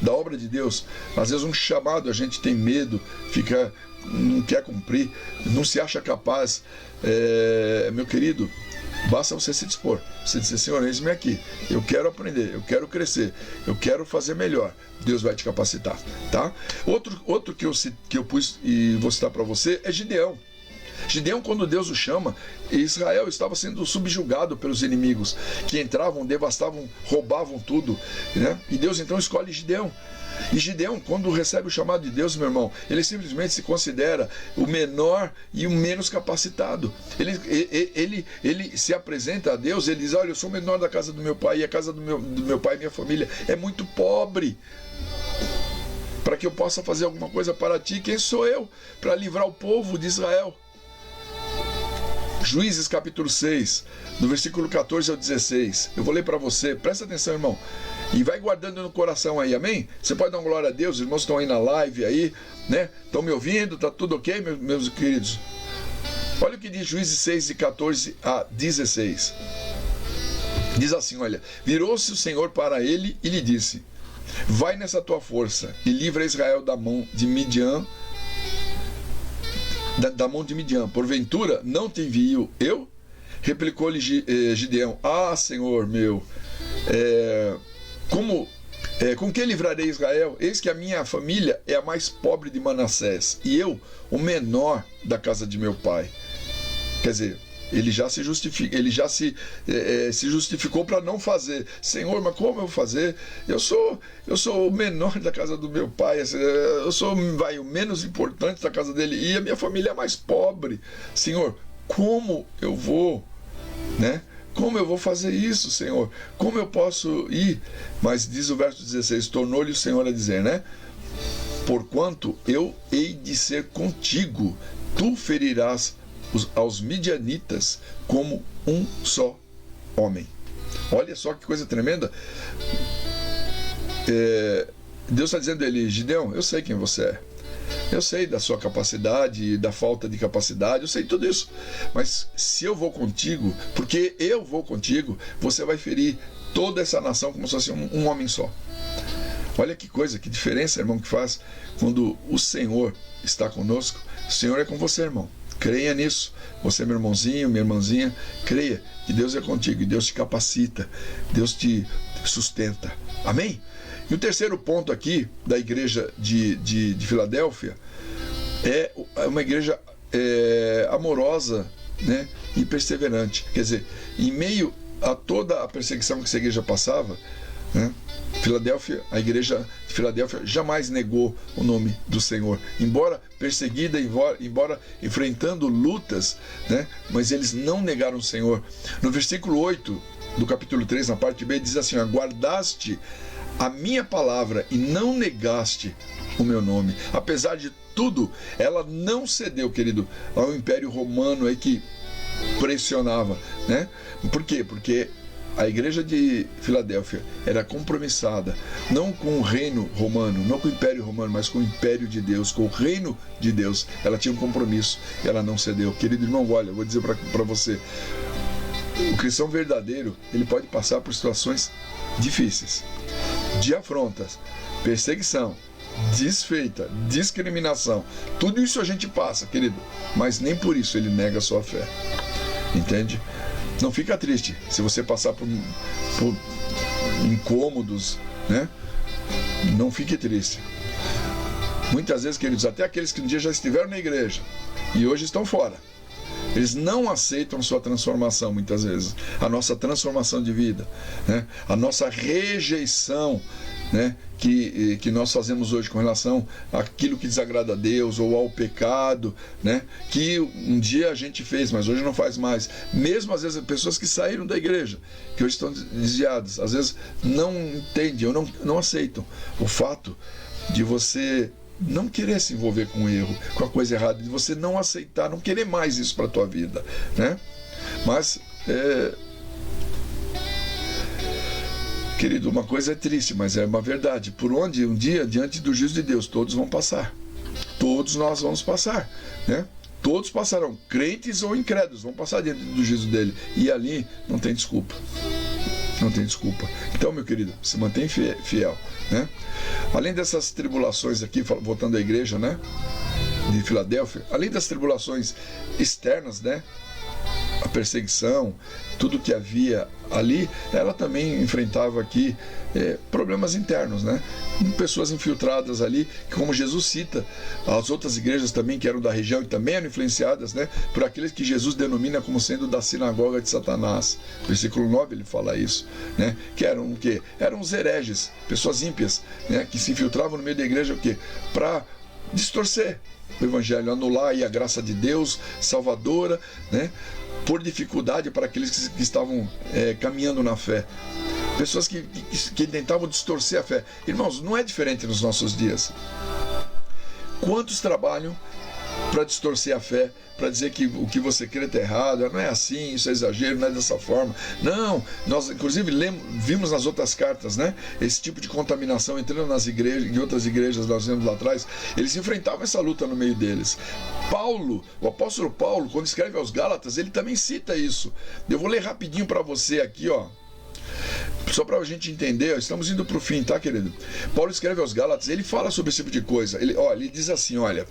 da obra de Deus, às vezes um chamado a gente tem medo, não quer cumprir, não se acha capaz. Meu querido, basta você se dispor. Você dizer, Senhor, eis-me aqui, eu quero aprender, eu quero crescer, eu quero fazer melhor. Deus vai te capacitar, tá? Outro que eu pus e vou citar para você é Gideão. Gideão, quando Deus o chama, Israel estava sendo subjugado pelos inimigos, que entravam, devastavam, roubavam tudo, né? E Deus então escolhe Gideão. E Gideão, quando recebe o chamado de Deus, meu irmão, ele simplesmente se considera o menor e o menos capacitado. Ele se apresenta a Deus, ele diz, olha, eu sou o menor da casa do meu pai, e a casa do meu pai e minha família é muito pobre. Para que eu possa fazer alguma coisa para ti, quem sou eu? Para livrar o povo de Israel. Juízes capítulo 6, do versículo 14 ao 16. Eu vou ler para você, presta atenção, irmão. E vai guardando no coração aí, amém? Você pode dar uma glória a Deus, os irmãos estão aí na live aí, né? Estão me ouvindo, tá tudo ok, meus queridos? Olha o que diz Juízes 6, de 14 a 16. Diz assim, olha, virou-se o Senhor para ele e lhe disse, vai nessa tua força e livra Israel da mão de Midian, porventura não te envio eu? Replicou-lhe Gideão, Senhor meu, com que livrarei Israel? Eis que a minha família é a mais pobre de Manassés, e eu, o menor da casa de meu pai. Quer dizer, ele já se justifica, ele já se justificou para não fazer. Senhor, mas como eu vou fazer? Eu sou o menor da casa do meu pai, eu sou o menos importante da casa dele, e a minha família é mais pobre. Senhor, como eu vou, né? Como eu vou fazer isso, Senhor? Como eu posso ir? Mas diz o verso 16, tornou-lhe o Senhor a dizer, né? Porquanto eu hei de ser contigo, tu ferirás aos midianitas como um só homem. Olha só que coisa tremenda. Deus está dizendo a ele, Gideão, eu sei quem você é. Eu sei da sua capacidade, da falta de capacidade, eu sei tudo isso. Mas se eu vou contigo, porque eu vou contigo, você vai ferir toda essa nação como se fosse um homem só. Olha que coisa, que diferença, irmão, que faz quando o Senhor está conosco. O Senhor é com você, irmão. Creia nisso. Você, meu irmãozinho, minha irmãzinha, creia que Deus é contigo, e Deus te capacita, Deus te sustenta. Amém? E o terceiro ponto aqui da igreja de Filadélfia é uma igreja amorosa, né, e perseverante. Quer dizer, em meio a toda a perseguição que essa igreja passava, né, a igreja de Filadélfia jamais negou o nome do Senhor, embora perseguida, embora enfrentando lutas, né, mas eles não negaram o Senhor. No versículo 8 do capítulo 3, na parte B, diz assim: guardaste a minha palavra e não negaste o meu nome. Apesar de tudo, ela não cedeu, querido, ao Império Romano aí que pressionava, né? Por quê? Porque a igreja de Filadélfia era compromissada, não com o reino romano, não com o Império Romano, mas com o Império de Deus, com o reino de Deus. Ela tinha um compromisso, ela não cedeu. Querido irmão, olha, eu vou dizer para você, o cristão verdadeiro, ele pode passar por situações difíceis, de afrontas, perseguição, desfeita, discriminação. Tudo isso a gente passa, querido, mas nem por isso ele nega a sua fé. Entende? Não fica triste se você passar por incômodos, né? Não fique triste. Muitas vezes, queridos, até aqueles que um dia já estiveram na igreja e hoje estão fora, eles não aceitam sua transformação, muitas vezes, a nossa transformação de vida, né? A nossa rejeição, né, que nós fazemos hoje com relação àquilo que desagrada a Deus ou ao pecado, né, que um dia a gente fez, mas hoje não faz mais. Mesmo às vezes pessoas que saíram da igreja, que hoje estão desviadas, às vezes não entendem ou não aceitam o fato de você não querer se envolver com o erro, com a coisa errada, de você não aceitar, não querer mais isso para a tua vida, né? Mas querido, uma coisa é triste, mas é uma verdade. Por onde um dia, diante do juízo de Deus, todos vão passar. Todos nós vamos passar, né? Todos passarão, crentes ou incrédulos, vão passar diante do juízo dele. E ali não tem desculpa. Não tem desculpa. Então, meu querido, se mantém fiel, né? Além dessas tribulações aqui, voltando à igreja, né, de Filadélfia, além das tribulações externas, né, a perseguição, tudo que havia ali, ela também enfrentava aqui problemas internos, né? Pessoas infiltradas ali, como Jesus cita, as outras igrejas também que eram da região e também eram influenciadas, né, por aqueles que Jesus denomina como sendo da sinagoga de Satanás. Versículo 9 ele fala isso, né? Que eram o quê? Eram os hereges, pessoas ímpias, né, que se infiltravam no meio da igreja o quê? Para distorcer o evangelho, anular aí a graça de Deus salvadora, né, por dificuldade para aqueles que estavam caminhando na fé. Pessoas que tentavam distorcer a fé. Irmãos, não é diferente nos nossos dias. Quantos trabalham para distorcer a fé, para dizer que o que você crê está errado, não é assim, isso é exagero, não é dessa forma. Não, nós inclusive vimos nas outras cartas, né, esse tipo de contaminação entrando nas igrejas, em outras igrejas nós vimos lá atrás, eles enfrentavam essa luta no meio deles. Paulo, o apóstolo Paulo, quando escreve aos Gálatas, ele também cita isso. Eu vou ler rapidinho para você aqui, ó. Só para a gente entender, estamos indo para o fim, tá, querido? Paulo escreve aos Gálatas, ele fala sobre esse tipo de coisa. Ele diz assim, olha,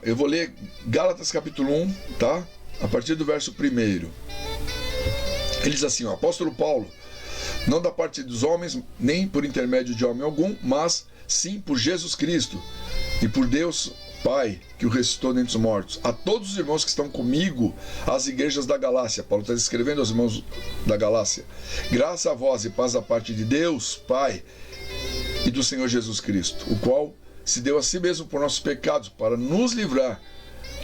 eu vou ler Gálatas capítulo 1, tá? A partir do verso 1. Ele diz assim, apóstolo Paulo, não da parte dos homens, nem por intermédio de homem algum, mas sim por Jesus Cristo e por Deus Pai, que o ressuscitou dentre os mortos, a todos os irmãos que estão comigo, às igrejas da Galácia. Paulo está escrevendo aos irmãos da Galácia. Graça a vós e paz da parte de Deus, Pai, e do Senhor Jesus Cristo, o qual se deu a si mesmo por nossos pecados, para nos livrar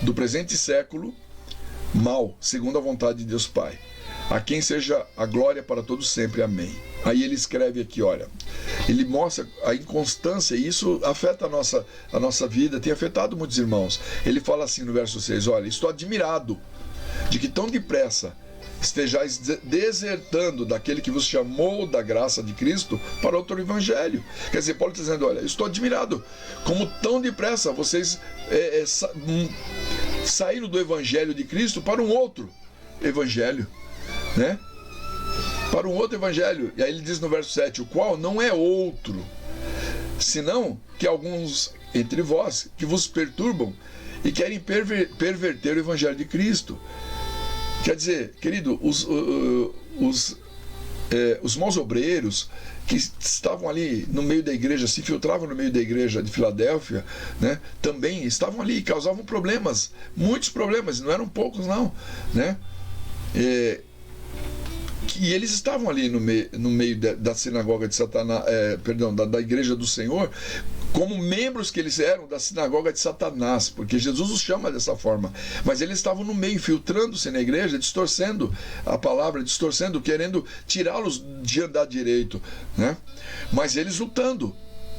do presente século mal, segundo a vontade de Deus Pai. A quem seja a glória para todos sempre. Amém. Aí ele escreve aqui, olha, ele mostra a inconstância, e isso afeta a nossa vida, tem afetado muitos irmãos. Ele fala assim no verso 6, olha, estou admirado de que tão depressa estejais desertando daquele que vos chamou da graça de Cristo para outro evangelho. Quer dizer, Paulo está dizendo, olha, estou admirado como tão depressa vocês saíram do evangelho de Cristo para um outro evangelho, né? Para um outro evangelho. E aí ele diz no verso 7, o qual não é outro, senão que alguns entre vós que vos perturbam e querem perverter o evangelho de Cristo. Quer dizer, querido, os maus obreiros que estavam ali no meio da igreja, se infiltravam no meio da igreja de Filadélfia, né, também estavam ali e causavam problemas, muitos problemas, não eram poucos não, né? E eles estavam ali no meio da sinagoga de Satanás, da igreja do Senhor, como membros que eles eram da sinagoga de Satanás, porque Jesus os chama dessa forma. Mas eles estavam no meio, infiltrando-se na igreja, distorcendo a palavra, querendo tirá-los de andar direito, né? Mas eles lutando,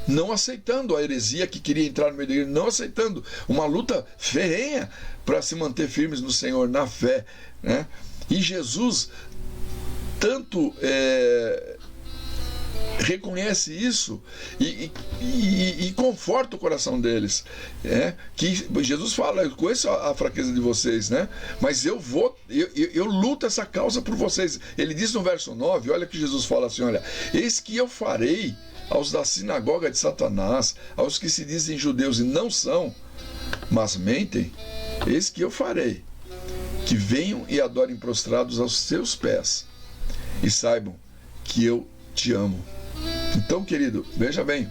não aceitando a heresia que queria entrar no meio da igreja, não aceitando, uma luta ferrenha para se manter firmes no Senhor, na fé, né? E Jesus tanto reconhece isso e conforta o coração deles, que Jesus fala, eu conheço a fraqueza de vocês, né? Mas eu luto essa causa por vocês. Ele diz no verso 9, olha que Jesus fala assim, olha, eis que eu farei aos da sinagoga de Satanás, aos que se dizem judeus e não são, mas mentem, eis que eu farei que venham e adorem prostrados aos seus pés e saibam que eu te amo. Então, querido, veja bem,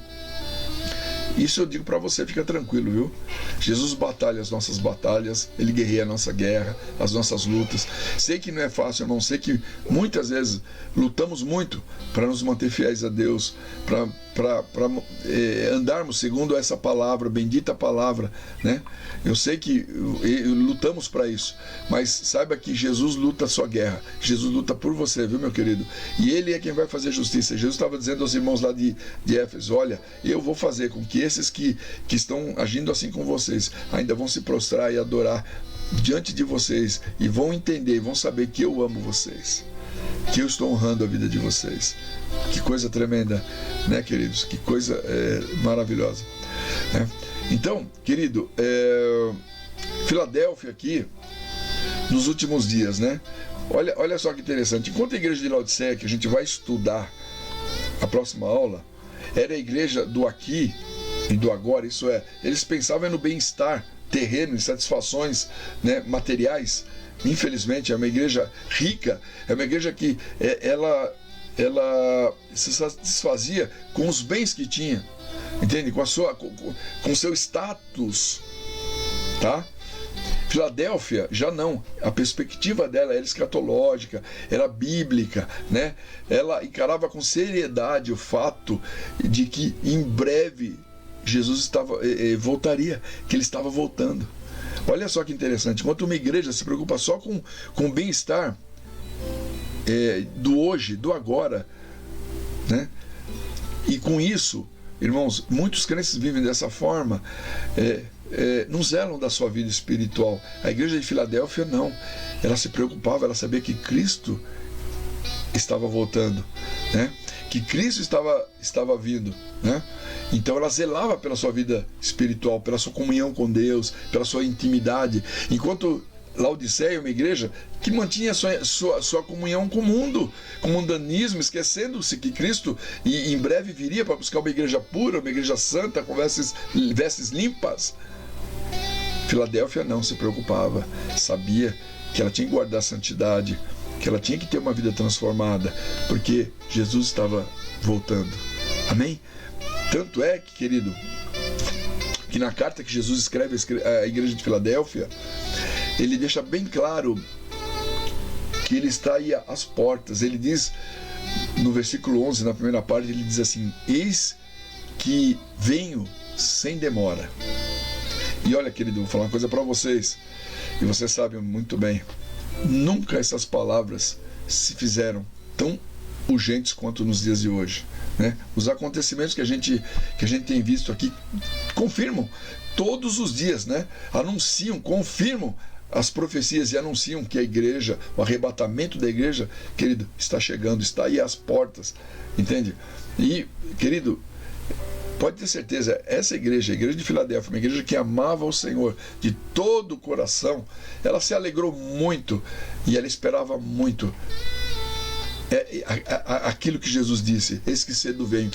isso eu digo para você, fica tranquilo, viu? Jesus batalha as nossas batalhas, Ele guerreia a nossa guerra, as nossas lutas. Sei que não é fácil, irmão, sei que muitas vezes lutamos muito para nos manter fiéis a Deus, para andarmos segundo essa palavra, bendita palavra, né? Eu sei que lutamos para isso, mas saiba que Jesus luta a sua guerra, Jesus luta por você, viu, meu querido? E Ele é quem vai fazer justiça. Jesus estava dizendo aos irmãos lá de Éfeso, olha, eu vou fazer com que esses que estão agindo assim com vocês ainda vão se prostrar e adorar diante de vocês, e vão entender, vão saber que eu amo vocês, que eu estou honrando a vida de vocês. Que coisa tremenda, né, queridos? Que coisa maravilhosa, né? Então, querido, Filadélfia aqui, nos últimos dias, né? Olha só que interessante. Enquanto a igreja de Laodiceia, que a gente vai estudar a próxima aula, era a igreja do aqui e do agora, isso é, eles pensavam no bem-estar terreno, em satisfações, né, materiais. Infelizmente, é uma igreja rica, é uma igreja que ela se satisfazia com os bens que tinha, entende? Com o seu status, tá? Filadélfia já não, a perspectiva dela era escatológica, era bíblica, né? Ela encarava com seriedade o fato de que em breve Jesus voltaria, que ele estava voltando. Olha só que interessante, enquanto uma igreja se preocupa só com o bem-estar do hoje, do agora, né? E com isso, irmãos, muitos crentes vivem dessa forma, não zelam da sua vida espiritual. A igreja de Filadélfia não, ela se preocupava, ela sabia que Cristo estava voltando, né? Que Cristo estava vindo, né? Então ela zelava pela sua vida espiritual, pela sua comunhão com Deus, pela sua intimidade, enquanto Laodiceia, uma igreja que mantinha sua comunhão com o mundo, com o mundanismo, esquecendo-se que Cristo em breve viria para buscar uma igreja pura, uma igreja santa, com vestes limpas. Filadélfia não se preocupava, sabia que ela tinha que guardar a santidade, que ela tinha que ter uma vida transformada, porque Jesus estava voltando. Amém? Tanto é que, querido, que na carta que Jesus escreve à igreja de Filadélfia, ele deixa bem claro que ele está aí às portas. Ele diz, no versículo 11, na primeira parte, ele diz assim: eis que venho sem demora. E olha, querido, vou falar uma coisa para vocês, e vocês sabem muito bem, nunca essas palavras se fizeram tão urgentes quanto nos dias de hoje, né? Os acontecimentos que a gente tem visto aqui confirmam todos os dias, né? Anunciam, confirmam as profecias e anunciam que a igreja, o arrebatamento da igreja, querido, está chegando, está aí às portas, entende? E, querido, pode ter certeza, essa igreja, a igreja de Filadélfia, uma igreja que amava o Senhor de todo o coração, ela se alegrou muito e ela esperava muito aquilo que Jesus disse: eis que cedo venho.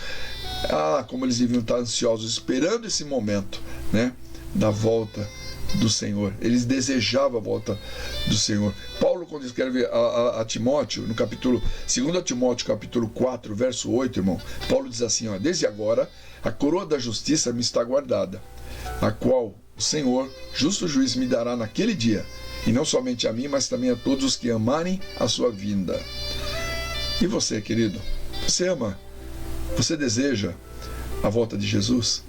Como eles deviam estar ansiosos, esperando esse momento, né, da volta do Senhor. Eles desejavam a volta do Senhor. Paulo, quando escreve a Timóteo, no capítulo 2 Timóteo, capítulo 4, verso 8, irmão, Paulo diz assim: desde agora a coroa da justiça me está guardada, a qual o Senhor, justo juiz, me dará naquele dia, e não somente a mim, mas também a todos os que amarem a sua vinda. E você, querido, você ama? Você deseja a volta de Jesus?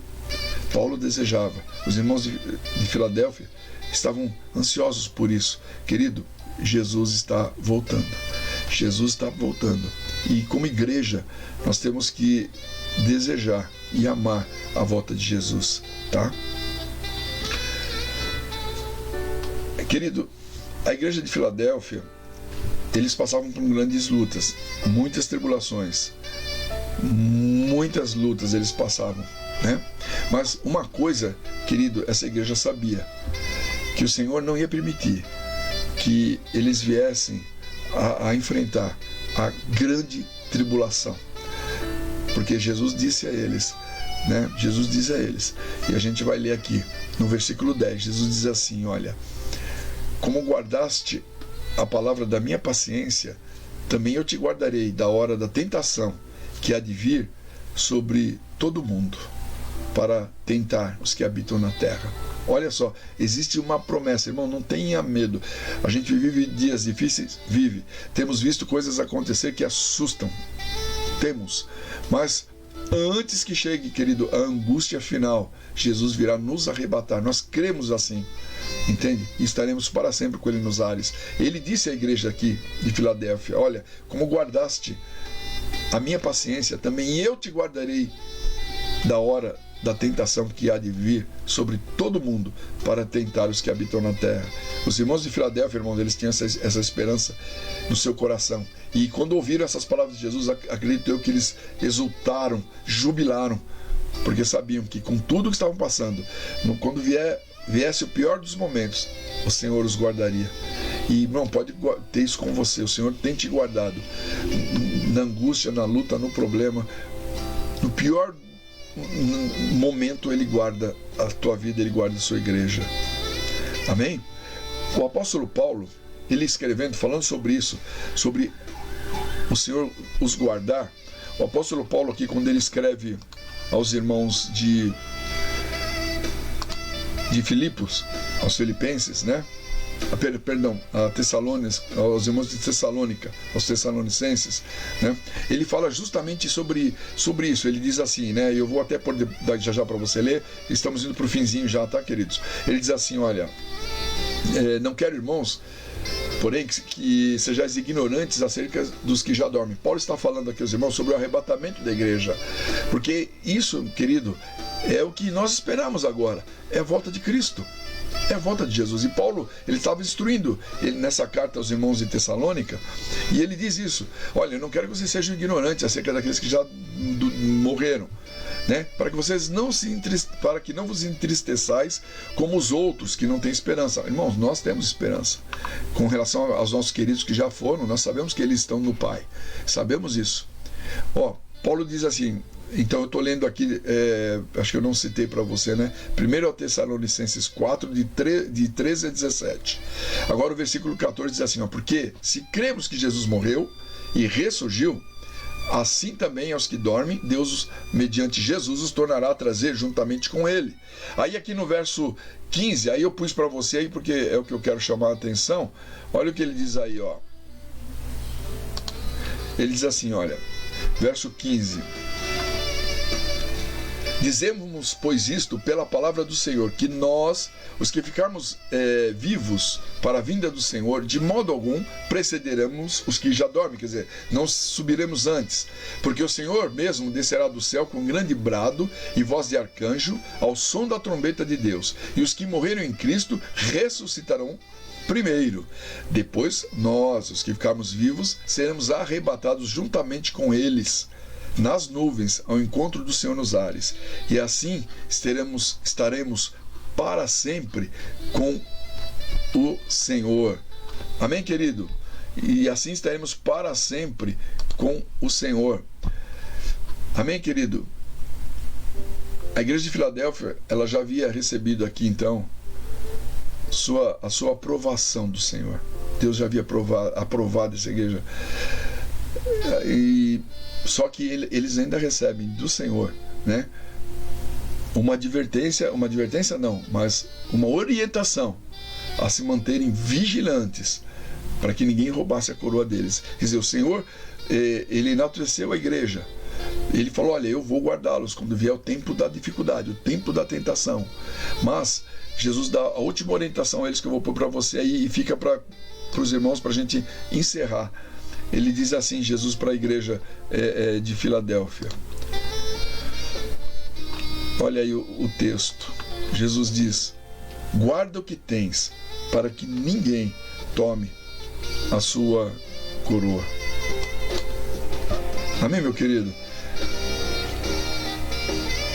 Paulo desejava. Os irmãos de Filadélfia estavam ansiosos por isso. Querido, Jesus está voltando. Jesus está voltando. E como igreja, nós temos que desejar e amar a volta de Jesus, tá? Querido, a igreja de Filadélfia, eles passavam por grandes lutas, muitas tribulações, muitas lutas eles passavam, né? Mas uma coisa, querido, essa igreja sabia, que o Senhor não ia permitir que eles viessem a enfrentar a grande tribulação, porque Jesus disse a eles, né? Jesus diz a eles, e a gente vai ler aqui no versículo 10, Jesus diz assim: olha, como guardaste a palavra da minha paciência, também eu te guardarei da hora da tentação que há de vir sobre todo mundo, para tentar os que habitam na terra. Olha só, existe uma promessa, irmão, não tenha medo. A gente vive dias difíceis, vive. Temos visto coisas acontecer que assustam. Temos. Mas antes que chegue, querido, a angústia final, Jesus virá nos arrebatar. Nós cremos assim, entende? E estaremos para sempre com Ele nos ares. Ele disse à igreja aqui de Filadélfia: olha, como guardaste a minha paciência, também eu te guardarei da hora da tentação que há de vir sobre todo mundo, para tentar os que habitam na terra. Os irmãos de Filadélfia, irmãos, eles tinham essa esperança no seu coração. E quando ouviram essas palavras de Jesus, acredito eu que eles exultaram, jubilaram, porque sabiam que com tudo que estavam passando, quando viesse o pior dos momentos, o Senhor os guardaria. E, irmão, pode ter isso com você. O Senhor tem te guardado na angústia, na luta, no problema, no pior momento. Ele guarda a tua vida, Ele guarda a sua igreja. Amém? O apóstolo Paulo, ele escrevendo, falando sobre isso, sobre o Senhor os guardar, o apóstolo Paulo aqui, quando ele escreve aos irmãos de Filipos, aos filipenses, né? A Tessalônica, aos irmãos de Tessalônica, aos tessalonicenses, né? Ele fala justamente sobre isso. Ele diz assim, né? Eu vou até pôr já para você ler. Estamos indo para o finzinho já, tá, queridos? Ele diz assim, olha, não quero, irmãos, porém, que sejais ignorantes acerca dos que já dormem. Paulo está falando aqui aos irmãos sobre o arrebatamento da igreja, porque isso, querido, é o que nós esperamos agora, é a volta de Cristo, é a volta de Jesus. E Paulo, ele estava instruindo nessa carta aos irmãos de Tessalônica, e ele diz isso: olha, eu não quero que vocês sejam ignorantes acerca daqueles que já morreram, né? Para que vocês para que não vos entristeçais como os outros que não têm esperança. Irmãos, nós temos esperança com relação aos nossos queridos que já foram. Nós sabemos que eles estão no Pai, sabemos isso. Paulo diz assim, então eu estou lendo aqui, acho que eu não citei para você, né? 1 Tessalonicenses 4, de 13 a 17. Agora o versículo 14 diz assim, porque se cremos que Jesus morreu e ressurgiu, Assim também aos que dormem, Deus, mediante Jesus, os tornará a trazer juntamente com ele. Aí aqui no verso 15, aí eu pus para você aí porque é o que eu quero chamar a atenção. Olha o que ele diz aí, ó. Ele diz assim, olha, verso 15. Dizemos, pois, isto pela palavra do Senhor, que nós, os que ficarmos vivos para a vinda do Senhor, de modo algum precederemos os que já dormem, quer dizer, não subiremos antes, porque o Senhor mesmo descerá do céu com um grande brado e voz de arcanjo, ao som da trombeta de Deus, e os que morreram em Cristo ressuscitarão primeiro. Depois, nós, os que ficarmos vivos, seremos arrebatados juntamente com eles nas nuvens, ao encontro do Senhor nos ares, e assim estaremos para sempre com o Senhor. Amém, querido? E assim estaremos para sempre com o Senhor. Amém, querido? A igreja de Filadélfia, ela já havia recebido aqui, então, a sua aprovação do Senhor. Deus já havia aprovado essa igreja. Só que eles ainda recebem do Senhor, né, uma advertência não, mas uma orientação a se manterem vigilantes para que ninguém roubasse a coroa deles. Quer dizer, o Senhor, ele enalteceu a igreja. Ele falou, olha, eu vou guardá-los quando vier o tempo da dificuldade, o tempo da tentação. Mas Jesus dá a última orientação a eles que eu vou pôr para você aí e fica para os irmãos para a gente encerrar. Ele diz assim, Jesus, para a igreja de Filadélfia. Olha aí o texto. Jesus diz, guarda o que tens, para que ninguém tome a sua coroa. Amém, meu querido?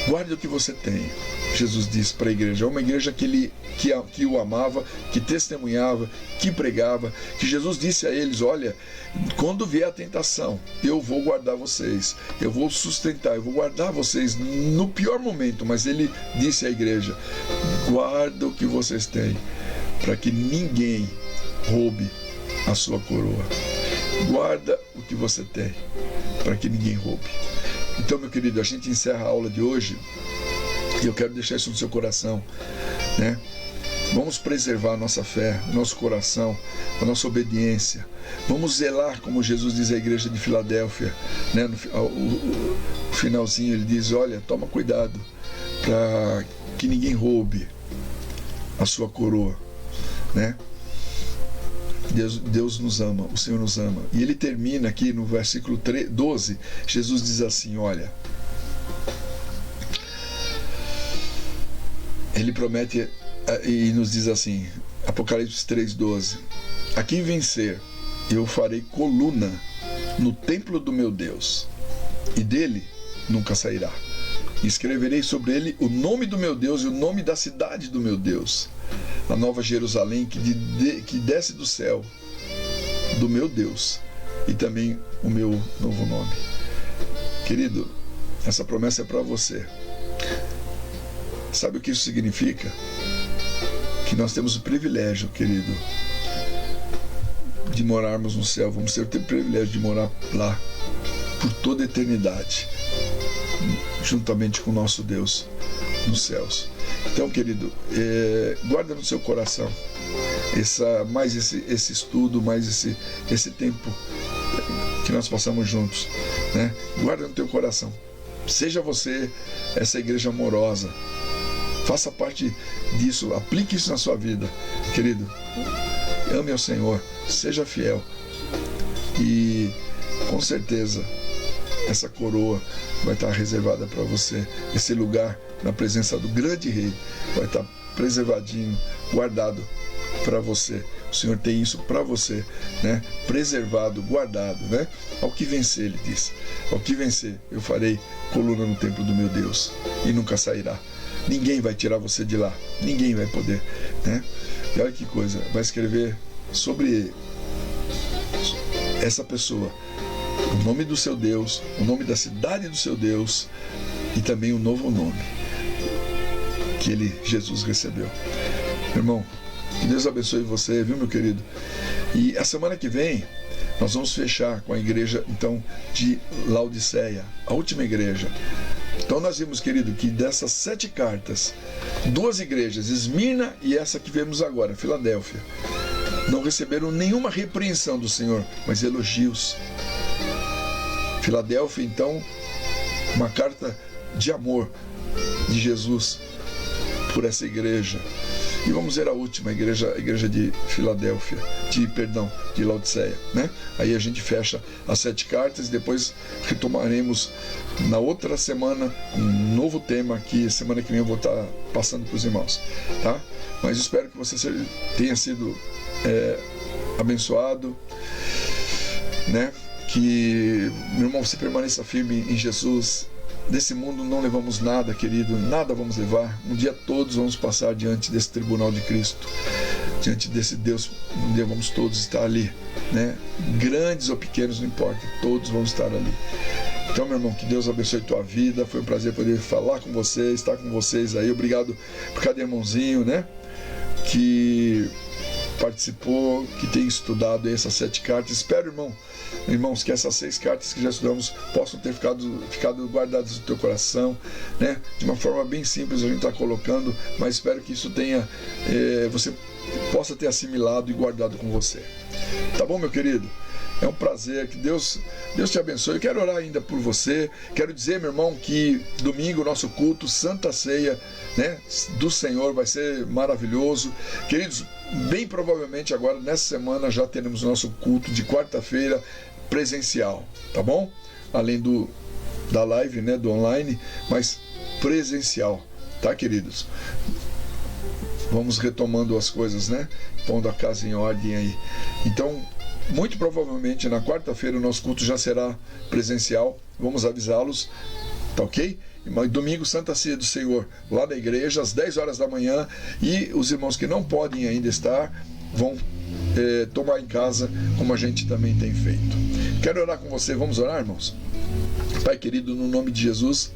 Guarde o que você tem. Jesus disse para a igreja, uma igreja que o amava, que testemunhava, que pregava, que Jesus disse a eles, olha, quando vier a tentação, eu vou guardar vocês, eu vou sustentar, eu vou guardar vocês no pior momento, mas ele disse à igreja, guarda o que vocês têm, para que ninguém roube a sua coroa. Guarda o que você tem, para que ninguém roube. Então, meu querido, a gente encerra a aula de hoje, e eu quero deixar isso no seu coração, né? Vamos preservar a nossa fé, o nosso coração, a nossa obediência. Vamos zelar, como Jesus diz à igreja de Filadélfia, né? No finalzinho ele diz, olha, toma cuidado para que ninguém roube a sua coroa, né? Deus nos ama, o Senhor nos ama. E ele termina aqui no versículo 12, Jesus diz assim, olha, ele promete e nos diz assim, Apocalipse 3:12, a quem vencer, eu farei coluna no templo do meu Deus, e dele nunca sairá. E escreverei sobre ele o nome do meu Deus e o nome da cidade do meu Deus, a nova Jerusalém que desce do céu do meu Deus, e também o meu novo nome. Querido, essa promessa é para você. Sabe o que isso significa? Que nós temos o privilégio, querido, de morarmos no céu. Vamos ter o privilégio de morar lá por toda a eternidade, juntamente com o nosso Deus nos céus. Então, querido, guarda no seu coração mais esse estudo, mais esse tempo que nós passamos juntos, né? Guarda no teu coração. Seja você essa igreja amorosa. Faça parte disso, aplique isso na sua vida, querido. Ame ao Senhor, seja fiel. E com certeza essa coroa vai estar reservada para você. Esse lugar na presença do grande rei vai estar preservadinho, guardado para você. O Senhor tem isso para você, né? Preservado, guardado, né? Ao que vencer, ele diz, ao que vencer, eu farei coluna no templo do meu Deus e nunca sairá. Ninguém vai tirar você de lá, ninguém vai poder, né? E olha que coisa, vai escrever sobre essa pessoa o nome do seu Deus, o nome da cidade do seu Deus e também o novo nome que Jesus recebeu. Irmão, que Deus abençoe você, viu, meu querido? E a semana que vem Nós vamos fechar com a igreja, então, de Laodiceia, a última igreja. Então nós vimos, querido, que dessas 7 cartas, 2 igrejas, Esmirna e essa que vemos agora, Filadélfia, não receberam nenhuma repreensão do Senhor, mas elogios. Filadélfia, então, uma carta de amor de Jesus por essa igreja. E vamos ver a última, a igreja de Filadélfia, de Laodiceia, né? Aí a gente fecha as 7 cartas e depois retomaremos na outra semana um novo tema aqui. Semana que vem eu vou estar passando para os irmãos, tá? Mas espero que você tenha sido abençoado, né? Que, meu irmão, você permaneça firme em Jesus. Desse mundo não levamos nada, querido, nada vamos levar. Um dia todos vamos passar diante desse tribunal de Cristo, diante desse Deus. Um dia vamos todos estar ali, né? Grandes ou pequenos, não importa, todos vamos estar ali. Então, meu irmão, que Deus abençoe tua vida. Foi um prazer poder falar com vocês, estar com vocês aí. Obrigado por cada irmãozinho, né, que participou, que tem estudado essas 7 cartas. Espero, irmãos, que essas 6 cartas que já estudamos possam ter ficado guardadas no teu coração, né? De uma forma bem simples a gente está colocando, mas espero que isso tenha, você possa ter assimilado e guardado com você. Tá bom, meu querido? É um prazer, que Deus te abençoe. Eu quero orar ainda por você. Quero dizer, meu irmão, que domingo o nosso culto, Santa Ceia, né, do Senhor, vai ser maravilhoso. Queridos, bem provavelmente agora, nessa semana, já teremos o nosso culto de quarta-feira presencial, tá bom? Além da live, né, do online, mas presencial, tá, queridos? Vamos retomando as coisas, né? Pondo a casa em ordem aí. Então, muito provavelmente na quarta-feira o nosso culto já será presencial. Vamos avisá-los, tá ok? Domingo, Santa Ceia do Senhor, lá da igreja, às 10 horas da manhã. E os irmãos que não podem ainda estar vão tomar em casa, como a gente também tem feito. Quero orar com você. Vamos orar, irmãos? Pai querido, no nome de Jesus,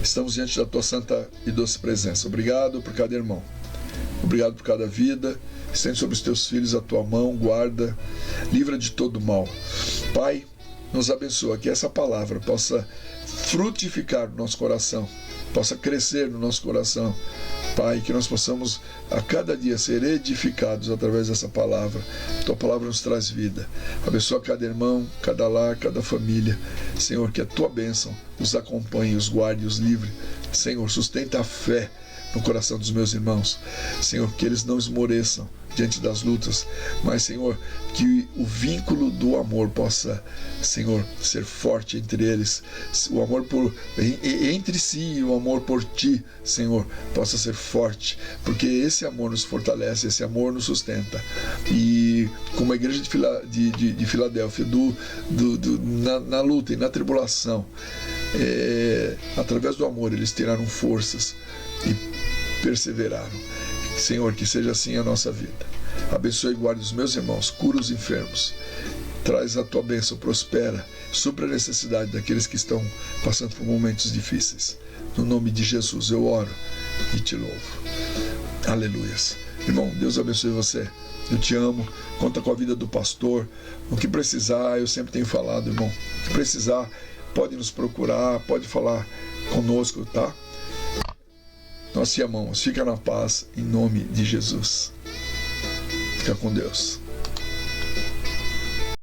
estamos diante da tua santa e doce presença. Obrigado por cada irmão. Obrigado por cada vida. Estende sobre os teus filhos a tua mão, guarda, livra de todo mal. Pai, nos abençoa, que essa palavra possa frutificar no nosso coração, possa crescer no nosso coração. Pai, que nós possamos a cada dia ser edificados através dessa palavra. Tua palavra nos traz vida. Abençoa cada irmão, cada lar, cada família. Senhor, que a tua bênção os acompanhe, os guarde, os livre. Senhor, sustenta a fé no coração dos meus irmãos. Senhor, que eles não esmoreçam diante das lutas, mas, Senhor, que o vínculo do amor possa, Senhor, ser forte entre eles, o amor entre si e o amor por Ti, Senhor, possa ser forte, porque esse amor nos fortalece, esse amor nos sustenta. E como a igreja de Filadélfia, na luta e na tribulação, através do amor eles tiraram forças e perseveraram. Senhor, que seja assim a nossa vida. Abençoe e guarde os meus irmãos, cura os enfermos, traz a tua bênção, prospera, supra a necessidade daqueles que estão passando por momentos difíceis. No nome de Jesus eu oro e te louvo. Aleluias. Irmão, Deus abençoe você. Eu te amo. Conta com a vida do pastor. O que precisar, eu sempre tenho falado, irmão. O que precisar, pode nos procurar, pode falar conosco, tá? Nós te amamos. Fica na paz, em nome de Jesus. Fica com Deus.